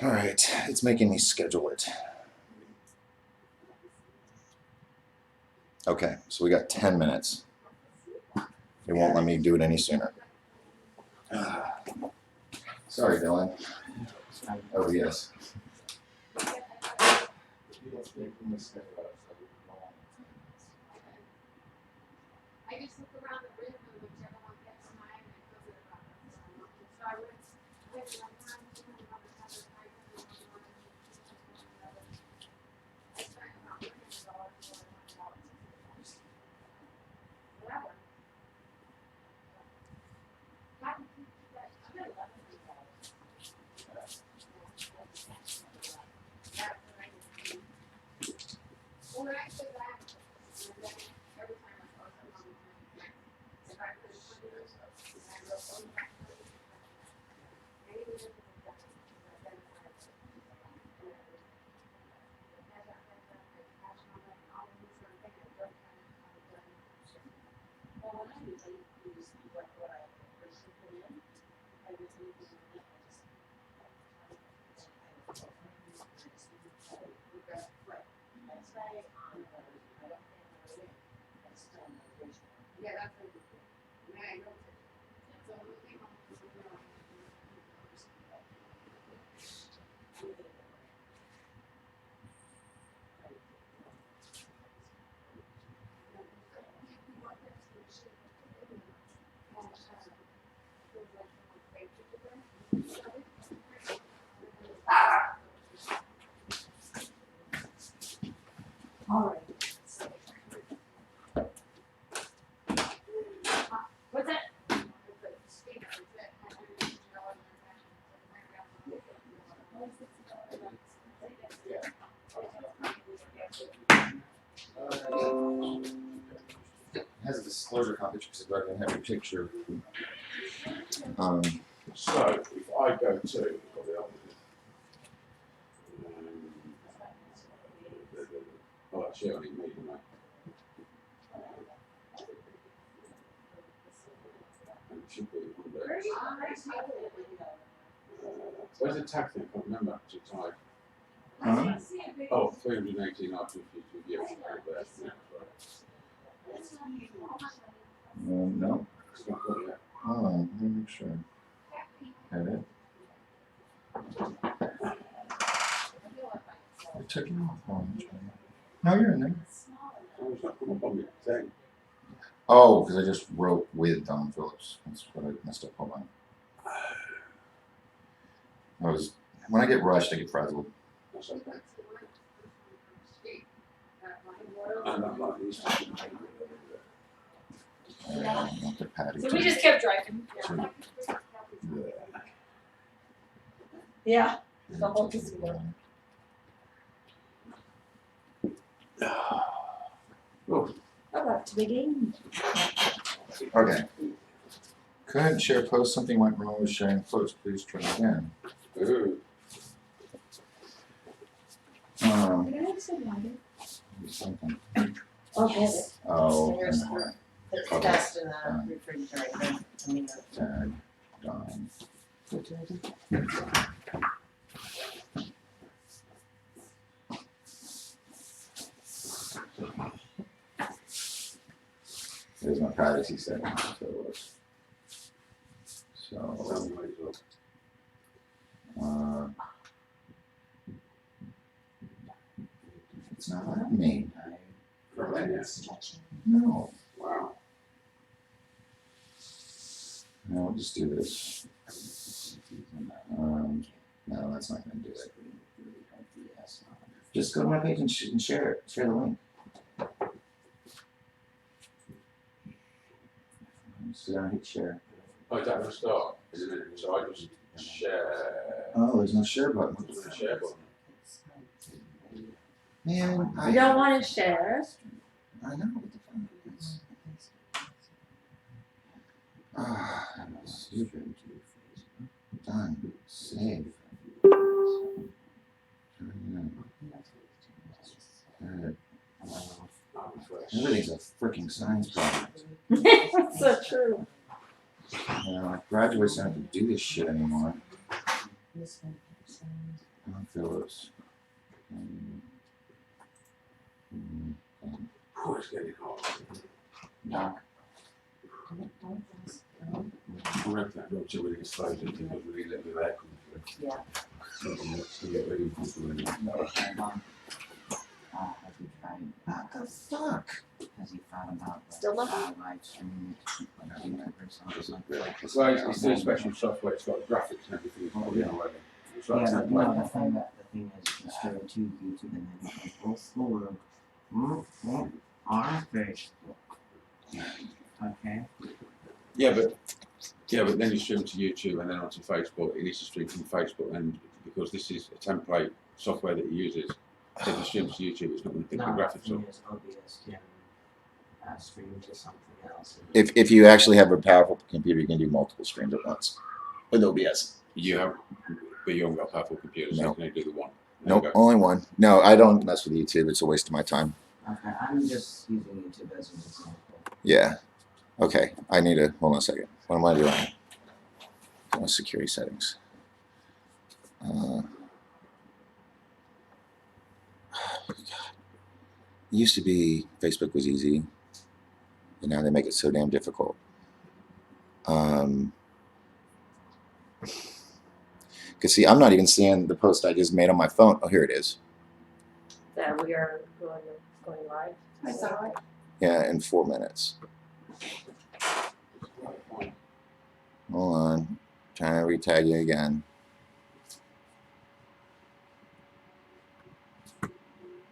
All right, it's making me schedule it. Okay, so we got 10 minutes. It won't let me do it any sooner. Sorry, Dylan. Oh, yes. I just look around the room and whichever one gets mine and goes it around. So I would like one time, two hundred on another, 500 on one, 200 on another. I spent about $100 for $1. Whatever. I'm at $11. Well, actually, that and then every time I post them on the time, if I put $20, and I wrote $1, maybe this is a done. Then well, when I use what I originally put in, I was using it. Yeah, that's what I wrote it. So when we came home, all right. What's that? It has a disclosure copy because I didn't have a picture. So if I go to oh, actually, I need me, don't I? And it should be on there. Where's the tag thing? I can't remember. To type. Huh? Oh, 318 R252 yeah, there. No. It's not got yet. Oh, let me make sure. Edit. I took you off one. No, you're in there. Oh, it's not come up on the thing. Oh, because I just wrote with Don Phillips. That's what I messed up. Hold on. When I get rushed, I get frazzled. That's okay. And that might be So we just kept driving. Yeah. The whole casino. Oh, I'm up to the game. Okay. Couldn't share post. Something went wrong with sharing post. Please try again. ooh. Did I have some water? Something. I'll get it. Oh. Here's okay. It's Okay. best in the refrigerator. I mean, Tag. Don. There's my privacy setting. So, it's not letting me. No. Wow. No, I'll just do this. No, that's not going to do it. Just go to my page and share it. Share the link. So I hit share. Oh, is that going to start? Isn't it? So I just share. Oh, there's no share button. What's the share button? Man, You don't want to share? I know what the fuck it is. Ah, stupid. Done. Save. Everything's a freaking science project. So true. Graduates don't have to do this shit anymore. Phillips. Oh, it's getting hot. Knock. I reckon that don't chill with his phone because we let the air come through. Yeah. So let's get ready for the Have you tried, What the fuck? has he thought about Still nothing? live streaming like universe or something? Well, it's doing special software, it's got graphics and everything, it's got already. It's like Yeah, but no, template. the thing is, you can stream to YouTube and then you can go forward. Our Facebook. Okay. Yeah, but then you stream to YouTube and then onto Facebook. It needs to stream from Facebook, and because this is a template software that he uses, if you stream to YouTube, it's not going to pick the No, graphics the up. thing is, OBS can stream to something else. If you actually have a powerful computer, you can do multiple streams at once with OBS. You have, but you haven't got a powerful computer, so No. you can only do the one. There you Nope, go. only one. No, I don't mess with YouTube. It's a waste of my time. Okay, I'm just using YouTube as an example. Yeah. Okay, I need to, hold on a second. What am I doing? Go to security settings. It used to be Facebook was easy, and now they make it so damn difficult. Cause see, I'm not even seeing the post I just made on my phone. Oh, here it is. That we are going live. I saw it. Yeah, in 4 minutes. Hold on, trying to retag you again.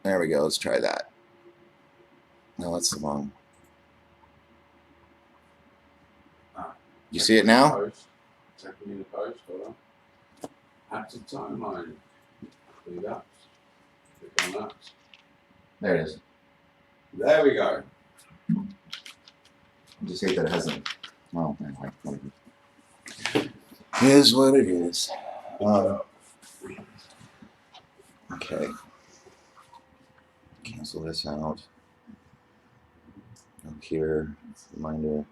There we go. Let's try that. No, that's the wrong. You see it now? Post. Tapping in the post, hold on. Active timeline. Do that. Click on that. There it is. There we go. I just hate that it hasn't. Well, anyway, whatever. It is what it is. Okay. Cancel this out. Go here. Reminder.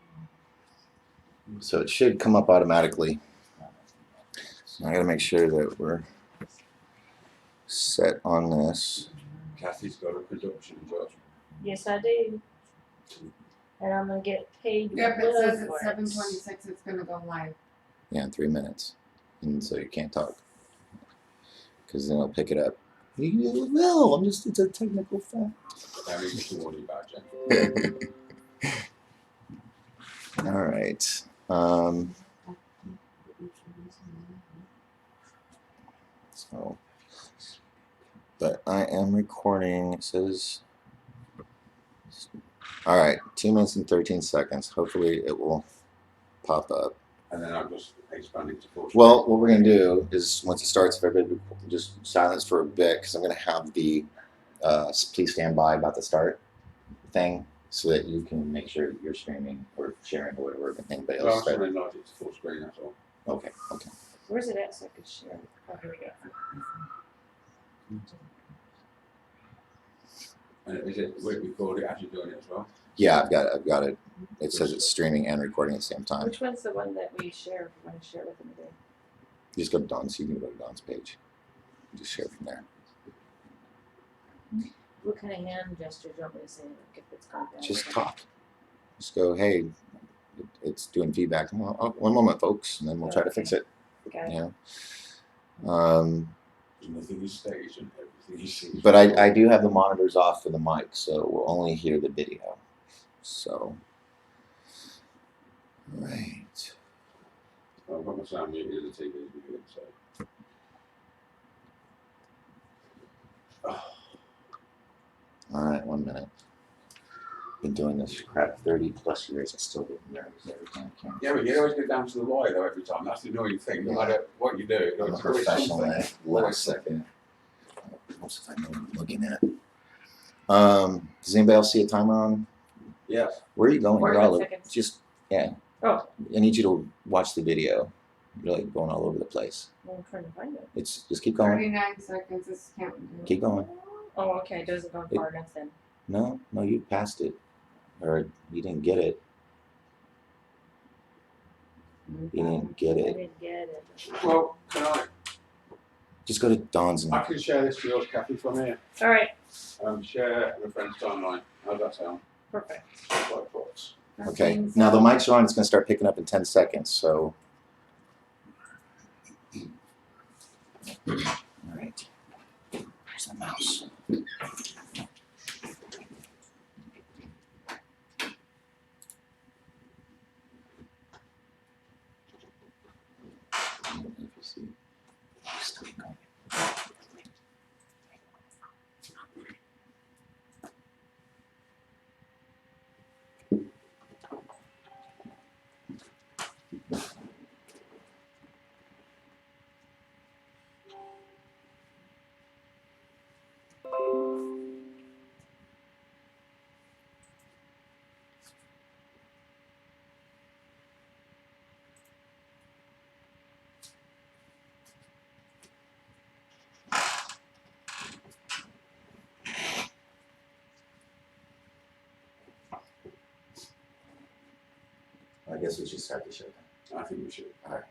So it should come up automatically. So I gotta make sure that we're set on this. Kathy's got a production job. Yes, I do. And I'm gonna get paid. Yep, it well says for at it. 7:26 it's gonna go live. Yeah, in 3 minutes. And so you can't talk. Because then it'll pick it up. No, I'm just, it's a technical fact. That is just a warning badge. All right. So, but I am recording. It says, all right, 2 minutes and 13 seconds. Hopefully it will pop up. And then I'm just expanding to full Well, what we're going to do is once it starts, if everybody just silence for a bit, because I'm going to have the please stand by about the start thing so that you can make sure you're streaming or sharing or whatever, but anybody Well, else. I'm sorry, not it's full screen, that's all. Okay, okay. Where's it at so I can share? Oh, here we go. And is it, we record it as you're doing it as well? Yeah, I've got it. It says it's streaming and recording at the same time. Which one's the one that we share? If you want to share with them today? You just go to Don's, you can go to Don's page. You just share from there. What kind of hand gesture do you want me to say? Like if it's going down? Just talk. Just go, hey, it's doing feedback. Oh, one moment, folks, and then we'll try to fix it. Okay. You know. There's nothing is staged and everything is seen. But I do have the monitors off for the mic, so we'll only hear the video. So, right. I've got my sound muted and the TV is muted, so. All right, 1 minute. Been doing this crap 30 plus years. I still get nervous every time I can. Yeah, but you always get down to the wire though every time. That's the annoying thing. No matter what you do, I'm a it's always professional something. at it. Last second. Most if I know what I'm looking at. Does anybody else see a timer on? Yes. Where are you going? 41 You're all over. seconds. Just, yeah. Oh. I need you to watch the video. You're like going all over the place. Well, I'm trying to find it. It's just keep going. 39 seconds is counting. Keep going. Oh, okay. It doesn't go far enough then. No, you passed it. Or you didn't get it. You didn't get I it. didn't get it. Well, can I? Just go to Don's and I can share this to yours, Kathy, from here. All right, Share a friend's timeline. How's that sound? perfect. Like thoughts. okay. Now the mics are on. It's going to start picking up in 10 seconds. So, all right. Where's the mouse? I guess we should start the show then. I think we should. All right.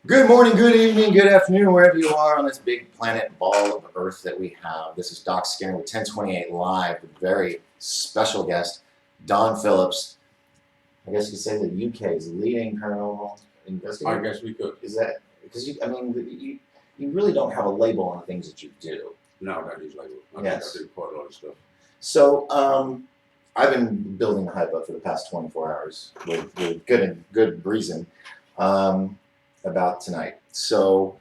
Good morning, good evening, good afternoon, wherever you are on this big planet ball of Earth that we have. This is Doc Skinner with 1028 Live with a very special guest, Don Phillips. I guess you could say the UK's leading paranormal investigator. I guess we could. Is that because you really don't have a label on the things that you do. No, I don't use labels. Yes. I do quite a lot of stuff. So I've been building the hype up for the past 24 hours with good reason about tonight. So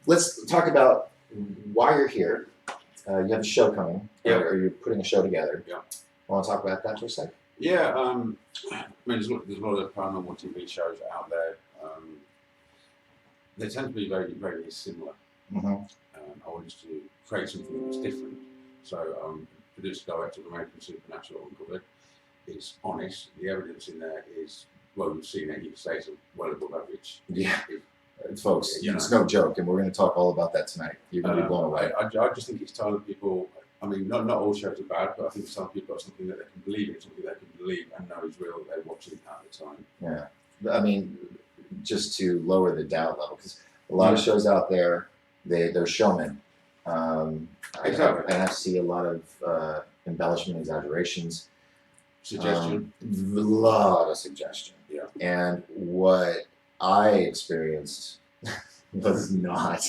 let's talk about why you're here. You have a show coming, or you're putting a show together. Yeah. Want to talk about that for a sec? Yeah, I mean, there's a lot of paranormal TV shows out there. They tend to be very, very similar. Mm-hmm. I wanted to create something that's different. So, producer director of American Supernatural Uncovered. It's honest. The evidence in there is, well, you've seen it. You can say it's well above average. Yeah. Folks, You know. it's no joke, and we're going to talk all about that tonight. You're going to be blown away. I just think it's telling people. I mean, not all shows are bad, but I think some people got something that they can believe in, something they can believe and know is real that they're watching at the time. Yeah. I mean, just to lower the doubt level, because a lot of shows out there, they're showmen. Exactly. And I see a lot of embellishment, exaggerations. Suggestion. A lot of suggestion. Yeah. And what I experienced was not.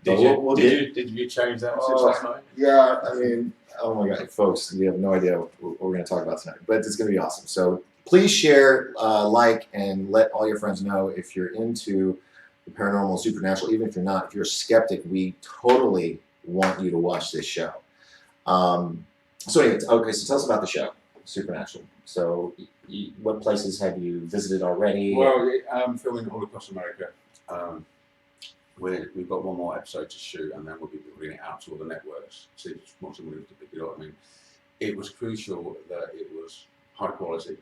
Did you change that since last night? Yeah, I mean, oh my God, folks, we have no idea what we're going to talk about tonight, but it's going to be awesome. So please share, like, and let all your friends know if you're into the paranormal, supernatural. Even if you're not, if you're a skeptic, we totally want you to watch this show. So anyways, okay, so tell us about the show, Supernatural. So what places have you visited already? Well, I'm filming all across America. We've got one more episode to shoot, and then we'll be bringing it out to all the networks. See if want somebody to pick it up. I mean, it was crucial that it was high quality,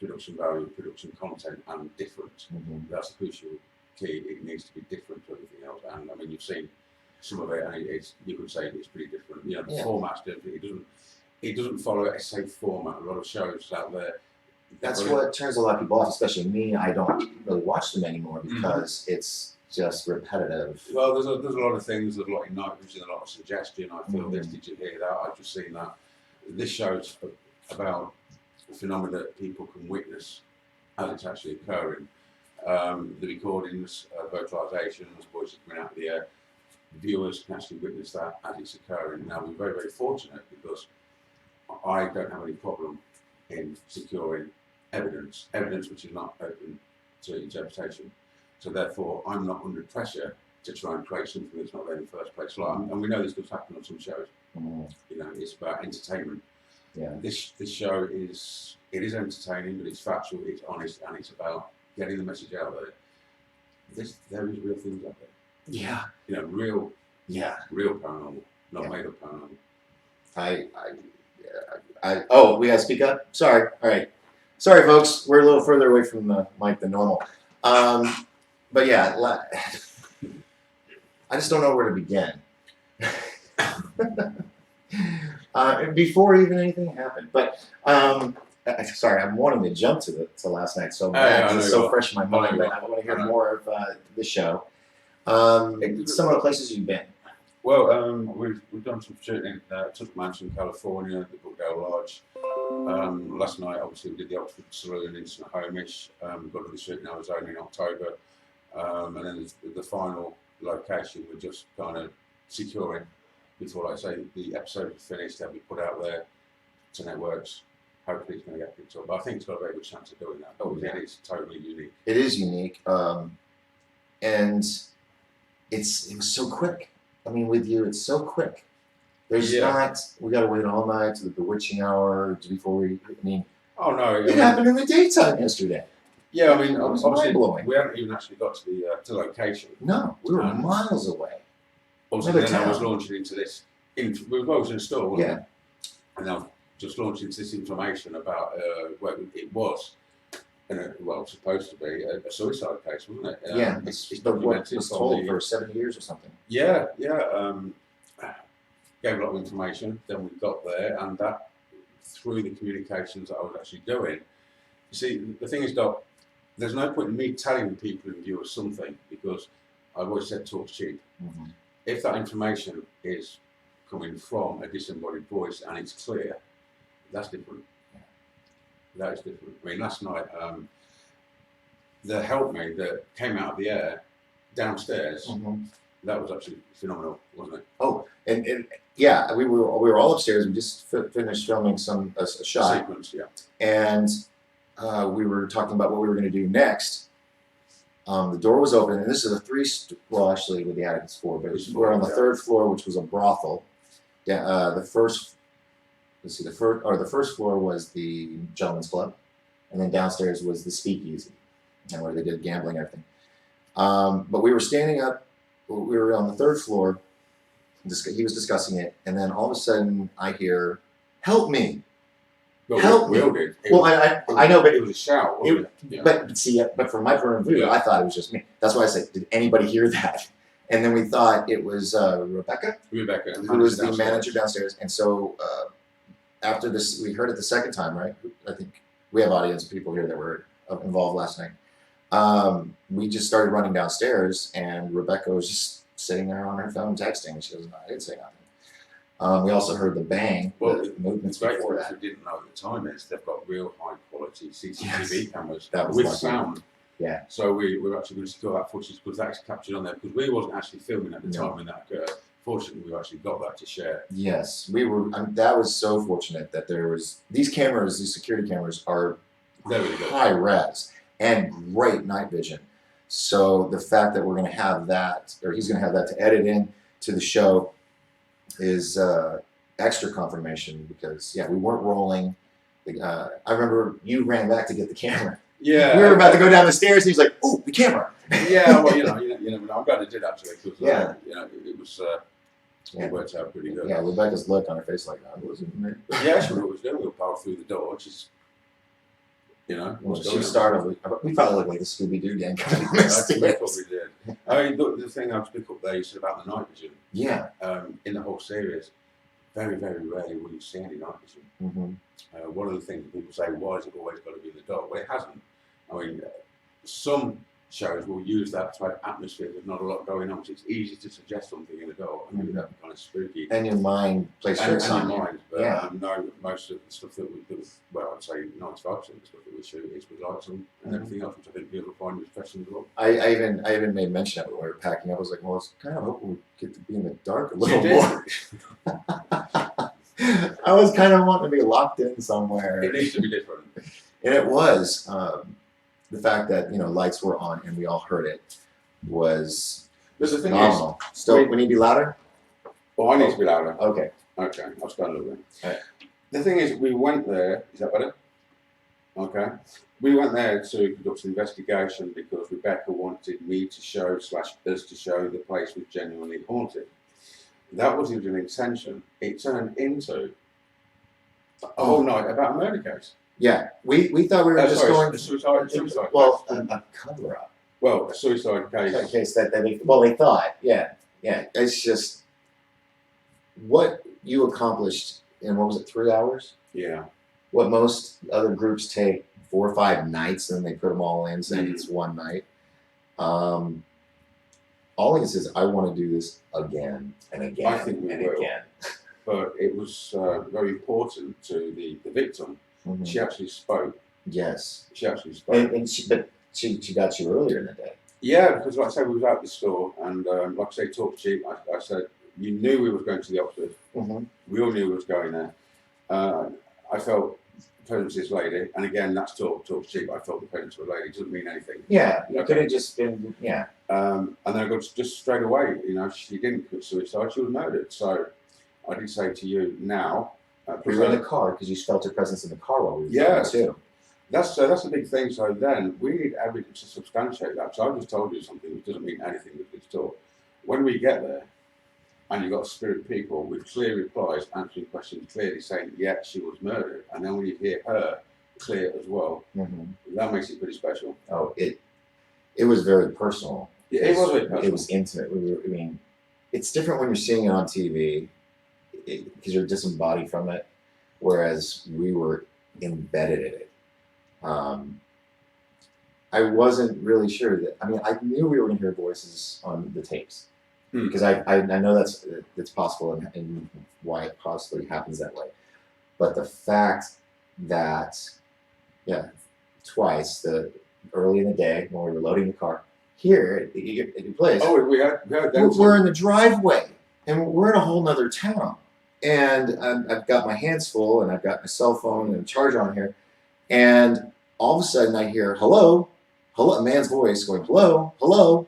production value, production content, and different. Mm-hmm. That's the crucial key. It needs to be different to everything else. And I mean, you've seen some of it, and you could say it's pretty different. You know, the format's different. It doesn't follow a safe format. A lot of shows out there. That's what turns a lot of people off, especially me. I don't really watch them anymore because it's just repetitive. Well, there's a lot of things. There's a lot of night vision, a lot of suggestion. I feel this. Did you hear that? I've just seen that. This show's about phenomena that people can witness as it's actually occurring. The recordings, vocalizations, voices coming out of the air. Viewers can actually witness that as it's occurring. Now, we're very, very fortunate because I don't have any problem in securing evidence which is not open to interpretation. So therefore, I'm not under pressure to try and create something that's not there in the first place. And we know this does happen on some shows. You know, it's about entertainment. Yeah. This show is entertaining, but it's factual, it's honest, and it's about getting the message out there. There is real things out there. Yeah. You know, real paranormal, not Yeah. made up paranormal. Oh, we gotta speak up? Sorry. All right. Sorry, folks. We're a little further away from the mic than normal. But yeah, I just don't know where to begin. Before even anything happened. But sorry, I'm wanting to jump to last night so bad. Yeah, It's so fresh in my mind. But I want to hear more of the show. Some of the places you've been. Well, we've done some shooting at Tuck Mansion, California, the Brookdale Lodge. Last night, obviously, we did the Oxford Saloon in Snohomish. We've got another shoot in Arizona in October. And then the final location we're just kind of securing before, like I say, the episode is finished, they'll be put out there to networks. Hopefully it's going to get picked up. But I think it's got a very good chance of doing that. Oh, yeah. It's totally unique. It is unique. And it was so quick. I mean, with you, it's so quick. There's not, we got to wait all night to the bewitching hour before we, I mean, Oh, no. it happened in the daytime yesterday. Yeah, I mean, It was obviously, mind-blowing. we haven't even actually got to the location. No, we were miles away. Obviously, Another then I was town. launching into this. We were always in a store, wasn't Yeah. we? And I was just launching into this information about what it was. And well, it was supposed to be a suicide case, wasn't it? Yeah, It's but what documented was from told the- for 7 years or something. Yeah. Gave a lot of information. Then we got there, and that through the communications that I was actually doing. You see, the thing is, Doc, there's no point in me telling people in view of something because I've always said talk's cheap. Mm-hmm. If that information is coming from a disembodied voice and it's clear, that's different. That is different. I mean, last night, the helpmate that came out of the air downstairs, that was absolutely phenomenal, wasn't it? Oh, and yeah, we were all upstairs. We just finished filming a shot, Sequence, yeah. and we were talking about what we were going to do next. The door was open, and this is well, actually, with the attic it's 4, but we're on the 3rd floor, which was a brothel. Yeah, the first floor was the gentleman's club, and then downstairs was the speakeasy, and where they did gambling and everything. But we were standing up. We were on the 3rd floor. He was discussing it, and then all of a sudden I hear, "Help me!" Well, Help we me. all did. Well, I know, but it was a shout, wasn't it? Yeah. But see, but from my point of view, I thought it was just me. That's why I said, "Did anybody hear that?" And then we thought it was Rebecca, Rebecca, who was the manager downstairs. And so after this, we heard it the second time, right? I think we have audience people here that were involved last night. We just started running downstairs, and Rebecca was just sitting there on her phone texting. And she goes, "No, I didn't say nothing." We also heard the bang, Well, the movements great before for us that. who didn't know at the time is they've got real high quality CCTV cameras That was with lucky. sound. Yeah. So we were actually going to secure that footage because that's captured on there because we wasn't actually filming at the No. time when that occurred. Fortunately, we actually got that to share. Yes, we were. That was so fortunate that there was these cameras. These security cameras are They're really good. high res and great night vision. So the fact that we're going to have that, or he's going to have that to edit in to the show, is extra confirmation because we weren't rolling. I remember you ran back to get the camera. Yeah. We were about to go down the stairs, and he's like, "Oh, the camera!" Yeah, well, you know, I'm glad it did actually because it was it worked out pretty good. Yeah, Rebecca's look on her face like that wasn't me. Yeah, she knew what was doing. We'll power through the door. She's, Well, what's she going on. started. We probably looked like the Scooby-Doo gang coming down the I think we stairs. probably did. I mean, the thing I was pick up there, you said about the night vision. Yeah. In the whole series, very, very rarely will you see any night vision. Mm-hmm. One of the things that people say, why has it always got to be in the dark? Well, it hasn't. I mean, some shows will use that to add atmosphere. There's not a lot going on, so it's easy to suggest something in the dark. I mean, that'd be kind of spooky. And your mind plays And tricks on your you. mind, but Yeah. no, most of the stuff that well, I'd say 95% of the stuff that we shoot is with lights on and everything else, which I think people find refreshing as well. I even made mention of it when we were packing up. I was like, well, I was kind of hoping we get to be in the dark a little You did. more. I was kind of wanting to be locked in somewhere. It needs to be different. And it was. The fact that, lights were on and we all heard it was But the thing phenomenal. Still, we need to be louder? well, I need to be louder. Okay. Okay, I'll stand a little bit. Right. The thing is, we went there. Is that better? Okay. We went there to conduct an investigation because Rebecca wanted me to show / us to show the place was genuinely haunted. That wasn't an intention. It turned into a whole night about a murder case. Yeah. We thought we were just going. a suicide case. Well, a cover up. Well, a suicide case. In case that they thought, yeah. It's just what you accomplished in, what was it, 3 hours? Yeah. What most other groups take 4 or 5 nights, and they put them all in, saying it's one night. all I can say is I want to do this again and again I think we and will. again. But it was very important to the victim. Mhm. She actually spoke. Yes. She actually spoke. And she got you earlier in the day. Yeah, because like I said, we was out the store, and like I say, talk cheap. I said, you knew we was going to the Oxford. Mm-hmm. We all knew we was going there. I felt the presence of this lady, and again, that's talk cheap. I felt the presence of a lady. It doesn't mean anything. Yeah, you Okay. could have just been, yeah. And then I got just straight away, you know, she didn't commit suicide, she was murdered. So I did say to you now. We were in the car because you felt her presence in the car while we were Yeah. driving too. That's a big thing. So then we need evidence to substantiate that. So I just told you something which doesn't mean anything with this talk. When we get there, and you've got spirit people with clear replies, answering questions clearly, saying, yeah, she was murdered. And then when you hear her clear as well, that makes it pretty special. Oh, it was very personal. Yeah, it was very personal. It was intimate. I mean, it's different when you're seeing it on TV because you're disembodied from it, whereas we were embedded in it. I wasn't really sure that. I mean, I knew we were going to hear voices on the tapes because I know that's possible and why it possibly happens that way. But the fact that, yeah, twice, early in the day when we were loading the car here at your place. Oh, we had that. We're in the driveway and we're in a whole nother town. And I've got my hands full and I've got my cell phone and a charger on here. And all of a sudden I hear, hello, a man's voice going, hello, hello.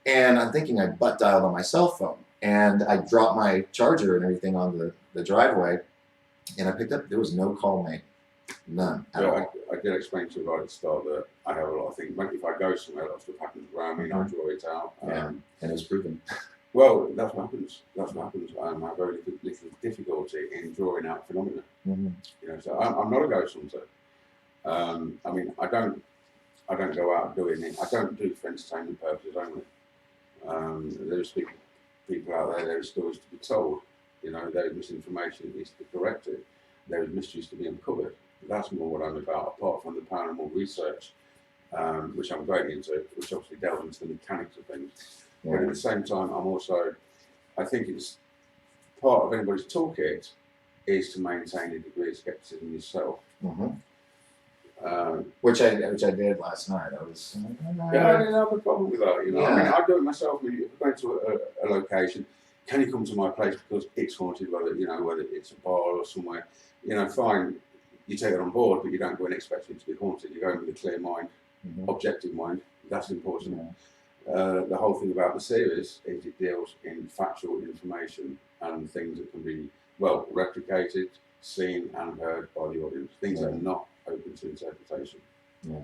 And I'm thinking I butt dialed on my cell phone. And I dropped my charger and everything on the driveway. And I picked up, there was no call made. None at all. I did explain to you right at the start that I have a lot of things. If I go somewhere, a lot of stuff happens around me and I draw it out. Yeah, and it was proven. Well, that's what happens. That's what happens. I have very little difficulty in drawing out phenomena. You know, so I'm not a ghost hunter. I mean, I don't go out doing it. I don't do it for entertainment purposes only. There's people out there. There are stories to be told. You know, there is misinformation that needs to be corrected. There is mysteries to be uncovered. That's more what I'm about, apart from the paranormal research, which I'm great into, which obviously delves into the mechanics of things. Yeah. But at the same time, I think it's part of anybody's toolkit is to maintain a degree of skepticism yourself. Which I did last night. I was. Yeah, I didn't have a problem with that. You know, Yeah. I mean, I do it myself. When you're going to a location, can you come to my place because it's haunted? Whether it's a bar or somewhere, you know, fine. You take it on board, but you don't go in expecting it to be haunted. You go in with a clear mind, objective mind. That's important. The whole thing about the series is it deals in factual information and things that can be well replicated, seen, and heard by the audience. Things that are not open to interpretation. Yeah.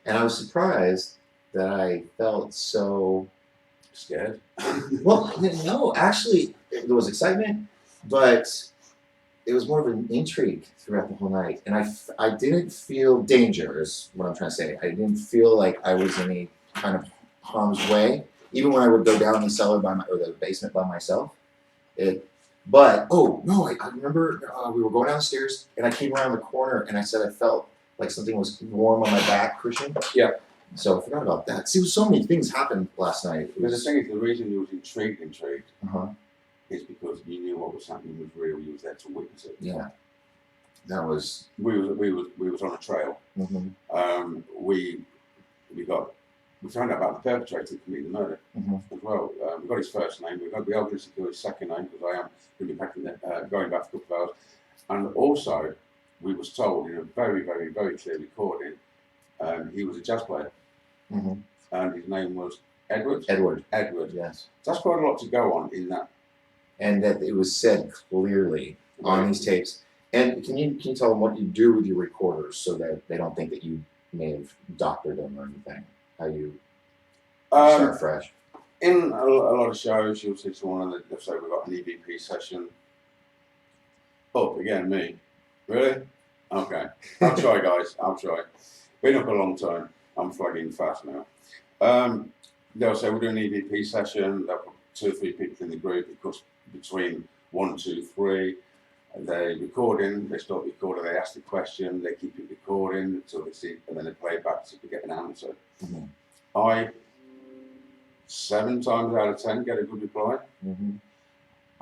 And I was surprised that I felt so Scared? well. No, actually, there was excitement, but it was more of an intrigue throughout the whole night. And I didn't feel danger, is what I'm trying to say. I didn't feel like I was in any kind of harm's way, even when I would go down the cellar or the basement by myself. But oh no, I remember we were going down the stairs and I came around the corner and I said I felt like something was warm on my back, Christian. Yeah. So I forgot about that. See, so many things happened last night. But the thing is, the reason you was intrigued Uh-huh. is because you knew what was happening was real. You was there to witness it. Yeah. That was. We was on a trail. We found out about the perpetrator who committed the murder as well. We got his first name. We are going to secure his second name because I am going to be going back for a couple of hours. And also, we was told in a very, very, very clear recording, he was a jazz player, and his name was Edward. Edward. Yes. So that's quite a lot to go on in that. And that it was said clearly on these tapes. And can you tell them what you do with your recorders so that they don't think that you may have doctored them or anything? How you start fresh? In a lot of shows, you'll see someone and they'll say we've got an EVP session. Up again, me. Really? Okay. I'll try, guys. I'll try. Been up a long time. I'm flagging fast now. They'll say we're doing an EVP session. They'll put 2 or 3 people in the group. It goes between 1, 2, 3. They recording. They start recording. They ask the question. They keep it recording until they see, and then they play it back to get an answer. I 7 times out of 10 get a good reply. Mm-hmm.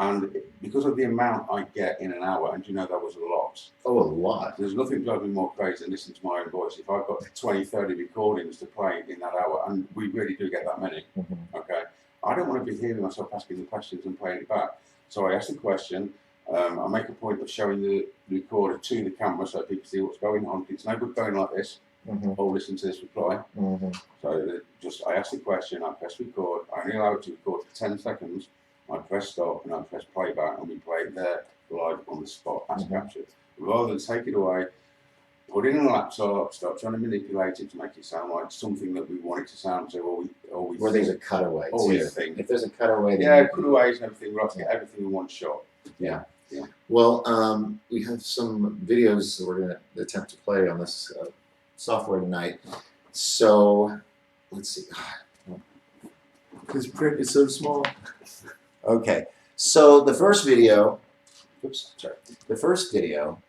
And because of the amount I get in an hour, and you know that was a lot. Oh, a lot. There's nothing drives me more crazy than listening to my own voice. If I've got 20, 30 recordings to play in that hour, and we really do get that many, Mm-hmm. okay, I don't want to be hearing myself asking the questions and playing it back. So I ask the question, I make a point of showing the recorder to the camera so people see what's going on. It's no good going like this, Mm-hmm. or listen to this reply. Mm-hmm. So I ask the question, I press record, I only allow it to record for 10 seconds, I press stop and I press playback, and we play it there live on the spot as Mhm. captured. Rather than take it away, put it in a laptop, start trying to manipulate it to make it sound like something that we want it to sound to, or we Or there's a think. cutaway Or we too. think. If there's a cutaway, then Yeah, you can- cutaways and everything, we have to get everything in one shot. Well, we have some videos that we're going to attempt to play on this software tonight. So, let's see. This print is so small. Okay, so the first video, oops, sorry. The first video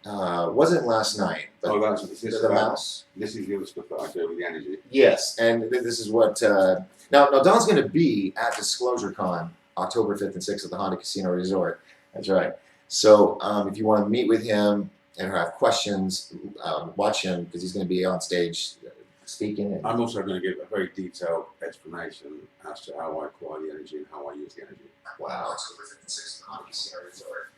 wasn't last night, but Oh, that's this is the mouse. This is the other stuff that I do with the energy. Yes, and this is what now Don's going to be at Disclosure Con October 5th and 6th at the Honda Casino Resort. That's right. So if you want to meet with him and have questions, watch him because he's going to be on stage speaking. And I'm also going to give a very detailed explanation as to how I acquire the energy and how I use the energy. wow. October 5th and 6th at the Honda Casino Resort.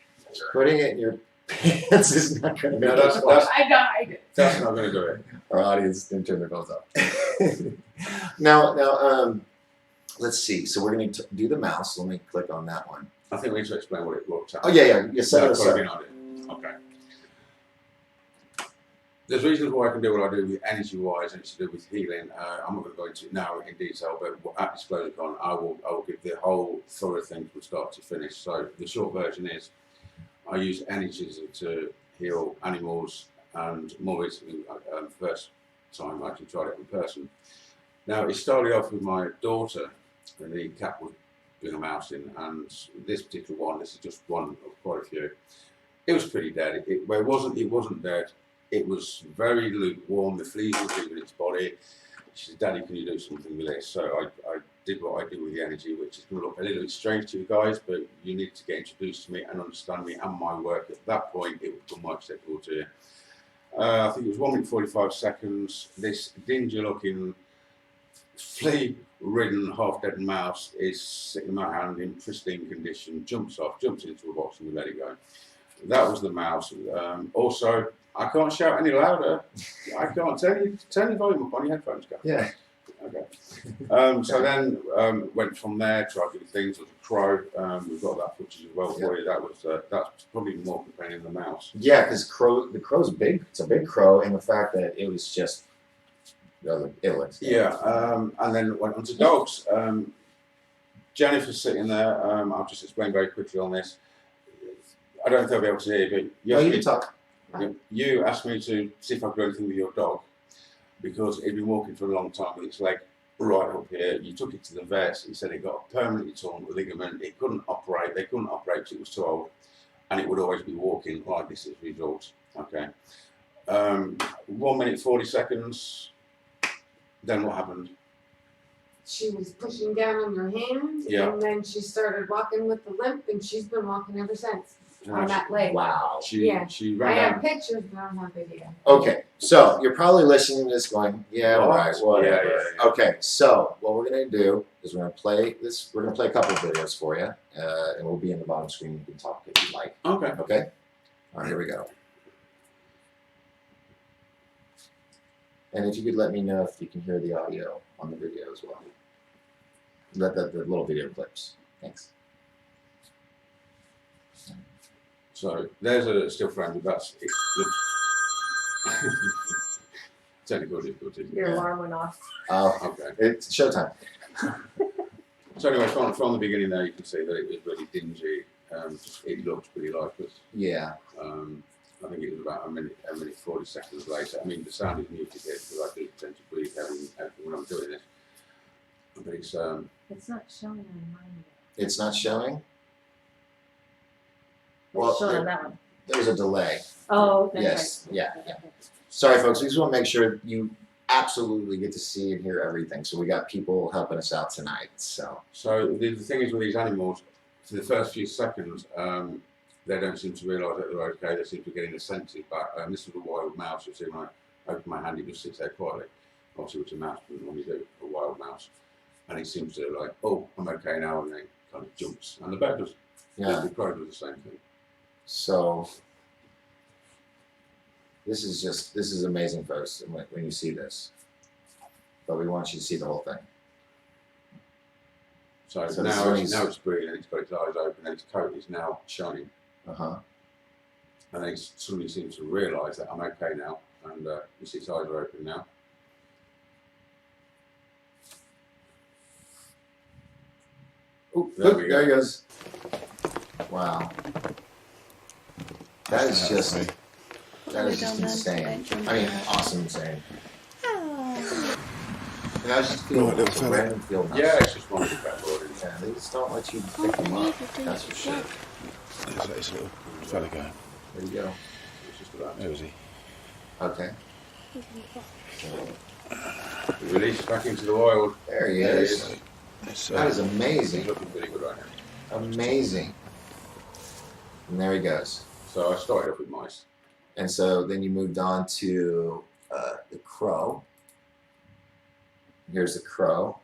Putting it in your pants is not going to No, make that's- it fun. that's- I died. That's not going to do it. Our audience didn't turn their phones off. now, let's see. So we're going to do the mouse. Let me click on that one. I think we need to explain what it looks like. Oh yeah. Set it That's what I've aside. been on it. Okay. There's reasons why I can do what I do with energy-wise and it's to do with healing. I'm not going to go into it now in detail, but at DisclosureCon, I will give the whole thorough thing from start to finish. So the short version is, I use energies to heal animals, and more recently, first time I actually tried it in person. Now it started off with my daughter, and the cat was doing a mouse in, and this particular one, this is just one of quite a few. It was pretty dead. It wasn't dead. It was very lukewarm. The fleas were leaving its body. She said, "Daddy, can you do something with this?" So I did what I do with the energy, which is going to look a little bit strange to you guys, but you need to get introduced to me and understand me and my work. At that point, it would become more acceptable to you. I think it was 1 minute 45 seconds. This dingy-looking, flea-ridden, half-dead mouse is sitting in my hand in pristine condition, jumps into a box, and we let it go. That was the mouse. Also, I can't shout any louder. I can't turn your volume up on your headphones, guys. Yeah. Okay. So then went from there, tried different things. There was a crow. We've got that footage as well for you. That's probably more compelling than the mouse. Yeah, because the crow's big. It's a big crow, and the fact that it was just it looks. Yeah. And then went on to dogs. Jennifer's sitting there. I'll just explain very quickly on this. I don't know if they'll be able to hear, but No, you can talk. you asked me to see if I could do anything with your dog because it'd been walking for a long time with its leg right up here. You took it to the vet. He said it got a permanently torn ligament. It couldn't operate. They couldn't operate because it was too old, and it would always be walking like this as a result. Okay. 1 minute 40 seconds. Then what happened? She was pushing down on your hand, Yeah. and then she started walking with the limp, and she's been walking ever since on that leg. Wow. She I ran have down. pictures, but I don't have video. Okay, so you're probably listening to this going, yeah, What? right, whatever. Yeah. Okay, so what we're gonna do is we're gonna play this. We're gonna play a couple of videos for you, and we'll be in the bottom screen. You can talk if you like. Okay. Okay. All right, here we go. And if you could let me know if you can hear the audio on the video as well. The little video clips. Thanks. So there's a still frame, but that's it. Technical difficulties. Your alarm went off. Okay. It's showtime. So anyway, from the beginning there, you can see that it was really dingy. It looked pretty lifeless. Yeah. I think it was about a minute 40 seconds later. I mean, the sound is muted here because I do tend to breathe heavily when I'm doing this. But it's It's not showing on mine It's not showing. yet. Well, It's showing there- on that one. There's a delay. Oh, that's Yes, right. yeah. Sorry, folks. We just want to make sure you absolutely get to see and hear everything. So we got people helping us out tonight. So the thing is with these animals, for the first few seconds, they don't seem to realise that they're okay. They seem to be getting the senses back. This is a wild mouse. You see, when I open my hand, he just sits there quietly. Obviously, which a mouse wouldn't normally do, a wild mouse. And he seems to like, oh, I'm okay now, and then kind of jumps. And the bear does. yeah. The crow does the same thing. So this is amazing, folks. When you see this, but we want you to see the whole thing. So So now this is- it's breathing, it's got its eyes open, and its coat is now shining. And then he suddenly seems to realise that I'm okay now, and its eyes are open now. Oop, There oop, we there go. he goes. Wow. That is just insane. I mean, awesome insane. And I was just feeling Right, little it's a fella. random field mouse. Yeah, it's just one of the cat bodies. Yeah, they just don't let you pick them up. That's for sure. Let's let this little fella go. There you go. It's just about Where is he? Okay. released back into the wild. There he There he is. It's, That is He's amazing. looking pretty good right now. Amazing. And there he goes. So I started off with mice. And so then you moved on to the crow. Here's the crow.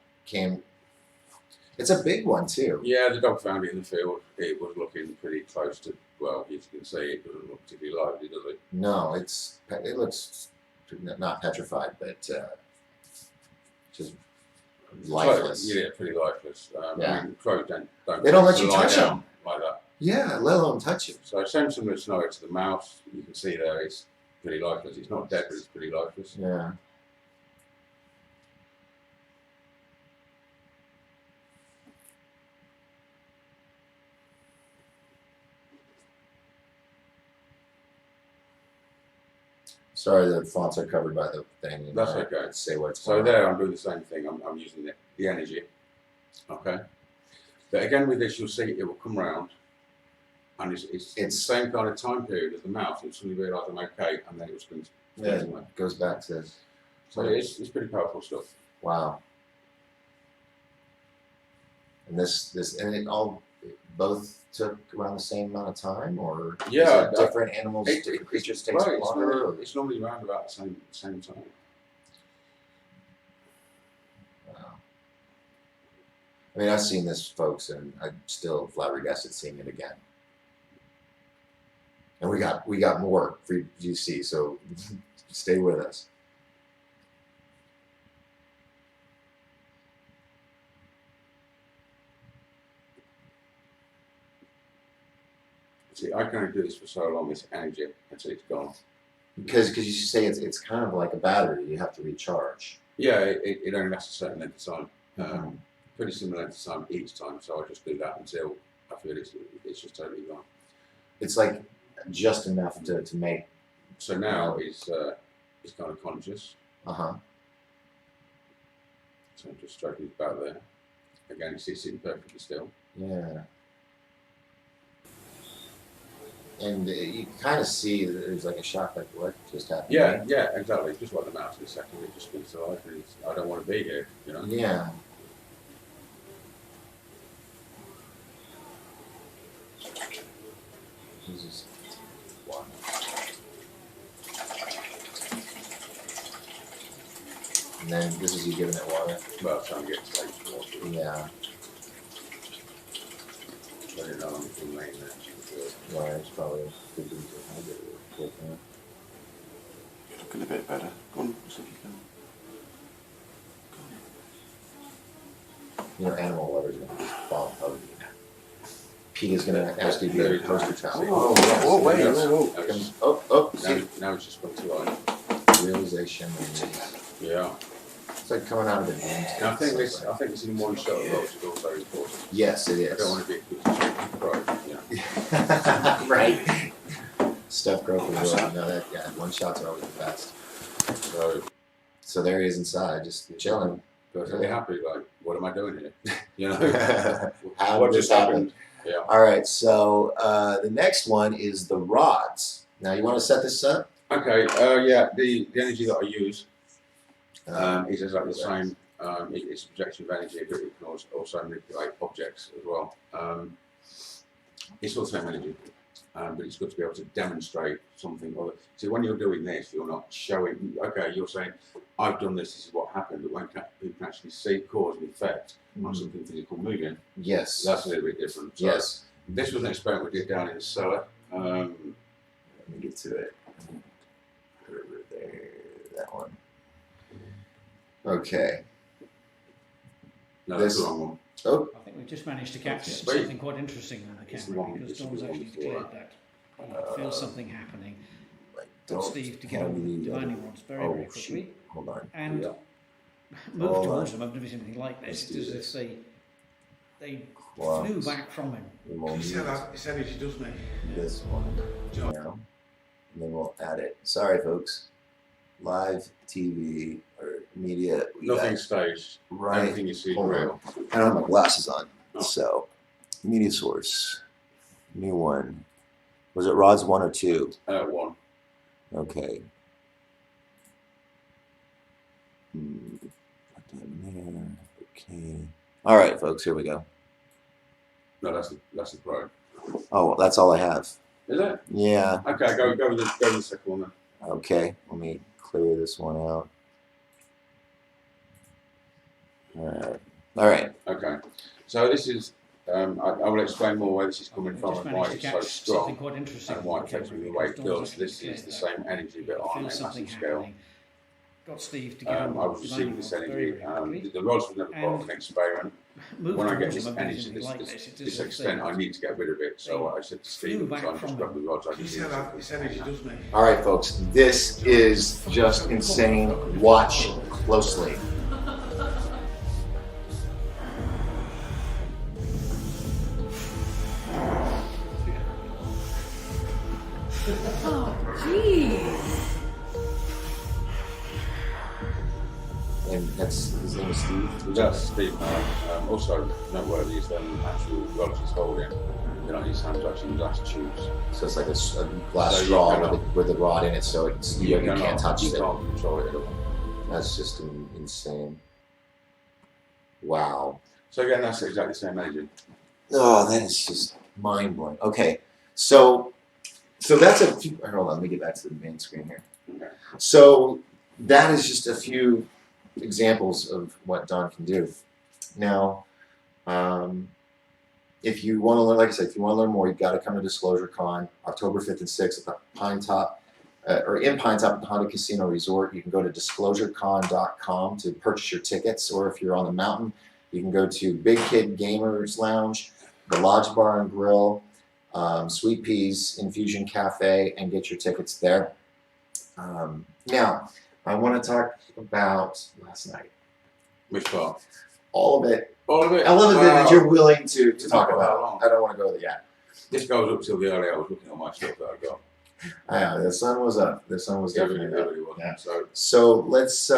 It's a big one too. Yeah, the dog found it in the field. It was looking pretty close to, well, as you can see, it doesn't look particularly lively, does it? No, it looks not petrified, but just lifeless. Yeah, pretty lifeless. Yeah. I mean, crows don't They don't let to you lie touch down like that. Yeah, let alone touch it. So same similar scenario to the mouse. You can see there it's pretty lifeless. It's not dead, but it's pretty lifeless. Yeah. Sorry, the fonts are covered by the thing. That's I okay. can't say what's So going there, on. I'm doing the same thing. I'm using the energy. Okay. But again, with this, you'll see it will come round, and it's the same kind of time period as the mouse. It suddenly realised I'm okay, and then it was going to. Yeah, it goes back to So it's pretty powerful stuff. wow. And and it all both took around the same amount of time, or Yeah, is it different animals, it- different it- creatures takes Right, longer. Or? it's normally around about the same time. Wow. I mean, I've seen this, folks, and I'm still flabbergasted seeing it again. And we got more for you to see, so stay with us. See, I can only do this for so long, this energy, until it's gone. Because you say it's kind of like a battery, you have to recharge. Yeah, it only lasts a certain length of time. Mhm. Pretty similar length of time each time, so I just do that until I feel it's just totally gone. It's like just enough to make. So now it's kind of conscious. So So I'm just stroking it back there. Again, it's sitting perfectly still. yeah. And you kind of see that there's like a shock, like what just happened. Yeah, exactly. Just like the mouse in a second, it just speaks to life. And I don't want to be here, you know. Yeah. This is one. And then this is you giving it water. Well, trying to get safe to water. Yeah. But you know, I'm laying there. Water is probably good to hydrate with. You're looking a bit better. Go on, see if you can. You know, animal lovers are going to just fall in love with you. Pete is going to ask you to be There a is poster one. child. Oh, oh, wait, Yes. whoa, whoa. Now it's- Oh, see, Now it's just got to line. realization. And Yeah. it's like coming out of a dream. And I think this in one shot as well, which is also important. Yes, it I don't is. want to be a quick pro, you know. Right. Steph Grover will know that. Yeah, one shots are always the best. So there he is inside, just chilling. Really happy, like, what am I doing here? You know? How What did just this happen? happened? Yeah. All right, so the next one is the rods. Now, you want to set this up? Okay, yeah, the energy that I use, It's exactly the same. It's a projection of energy, but it can also manipulate objects as well. It's all the same energy, but it's good to be able to demonstrate something other. See, when you're doing this, you're not showing. Okay, you're saying, "I've done this. This is what happened." But when people can actually see cause and effect on something physical moving, Yes. that's a little bit different. So Yes. this was an experiment we did down in the cellar. Let me get to it. Over there, that one. Okay. No, that's This- the wrong one. Oh, I think we've just managed to catch Sweet. something quite interesting on the It's the camera one- because it's the Don's one actually before declared that he feels something happening. Got don't Steve to get tell on me the the other- divining rods very, oh, very quickly shoot. Hold on. and Yeah. move Hold towards on. him. I've never seen anything like Let's this. do It's as this. if they Wow. flew back from him. We will See how that this energy does me. this one now, and then we'll add it. Sorry, folks. Live TV or media. we got Nothing staged. right. Everything you see is Hold on. real. I don't have my glasses on. Oh. So, media source. New one. Was it rods 1 or 2? One. Okay. Put that in there. Okay. All right, folks. Here we go. No, that's the pro. Oh, well, that's all I have. Is it? Yeah. Okay, go with the second one then. Okay. Let me clear this one out. All right. All right. Okay. So this is. I will explain more where this is coming We've from just and why managed to it's so catch something strong quite interesting and on why the it affects camera me the way because it Don's does. actually This is declared the that same energy, he but on a feels something massive scale. happening. Got Steve to get on I was the receiving divining this rods very, energy. very quickly. The rods were never part of And an experiment. move When I get towards this him. I've never energy, seen anything like this. It's this as if extent, I need to get rid of it. So I said to Steve, back so I'm from just grabbing the rods. I You just see how that this energy does me? All right, folks. This is just insane. Watch closely. Oh, jeez. And that's his name is Steve. That's Steve. Also noteworthy is the actual rods he's holding. They're not his hands, actually glass tubes. So it's like a glass So you straw cannot- with a rod in it, so it's you can't touch you it. can't control it at all. That's just insane. Wow. So again, that's exactly the same energy. Oh, that is just mind blowing. Okay, so that's a few. Hold on, let me get back to the main screen here. Okay. So that is just a few examples of what Don can do. Now, if you want to learn, like I said, if you want to learn more, you've got to come to Disclosure Con, October 5th and 6th at Pine Top, or in Pine Top at Honda Casino Resort. You can go to disclosurecon.com to purchase your tickets, or if you're on the mountain, you can go to Big Kid Gamers Lounge, the Lodge Bar and Grill, Sweet Peas Infusion Cafe, and get your tickets there. Now, I want to talk about last night. Which part? All of it. All of it. I love it that Wow. you're willing to talk Not that about. long. I don't want to go there yet. This goes up till the early hours looking at my stuff that I got. The sun was up. The sun was It really, definitely up. really was. Yeah. So So let's.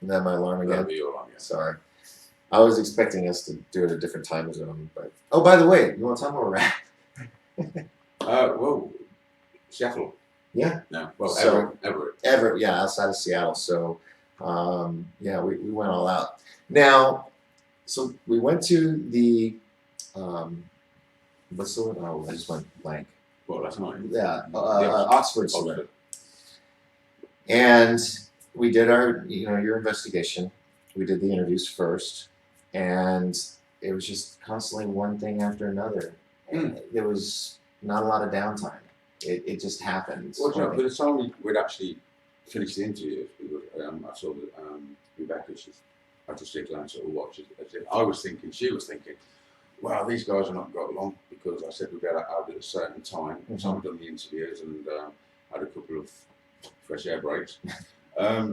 That my alarm that'll again. be your line. Sorry. I was expecting us to do it at a different time zone, but oh, by the way, you want to tell me where we're at? Well, Seattle. Yeah. No. Well, So- Everett. Everett, yeah, outside of Seattle. So, yeah, we went all out. Now, so we went to the, what's the one? Oh, I just went blank. Well, that's nice. Yeah, The Oxford Saloon. Oxford. And we did our, your investigation. We did the interviews first, and it was just constantly one thing after another. And there was not a lot of downtime. It just happened. Well, by the time we'd actually finished the interview, I saw that Rebecca, I just did glance at her watch. I was thinking, she was thinking, wow, these guys have not got long because I said we'd get out at a certain time. So I've done the interviews and had a couple of fresh air breaks. I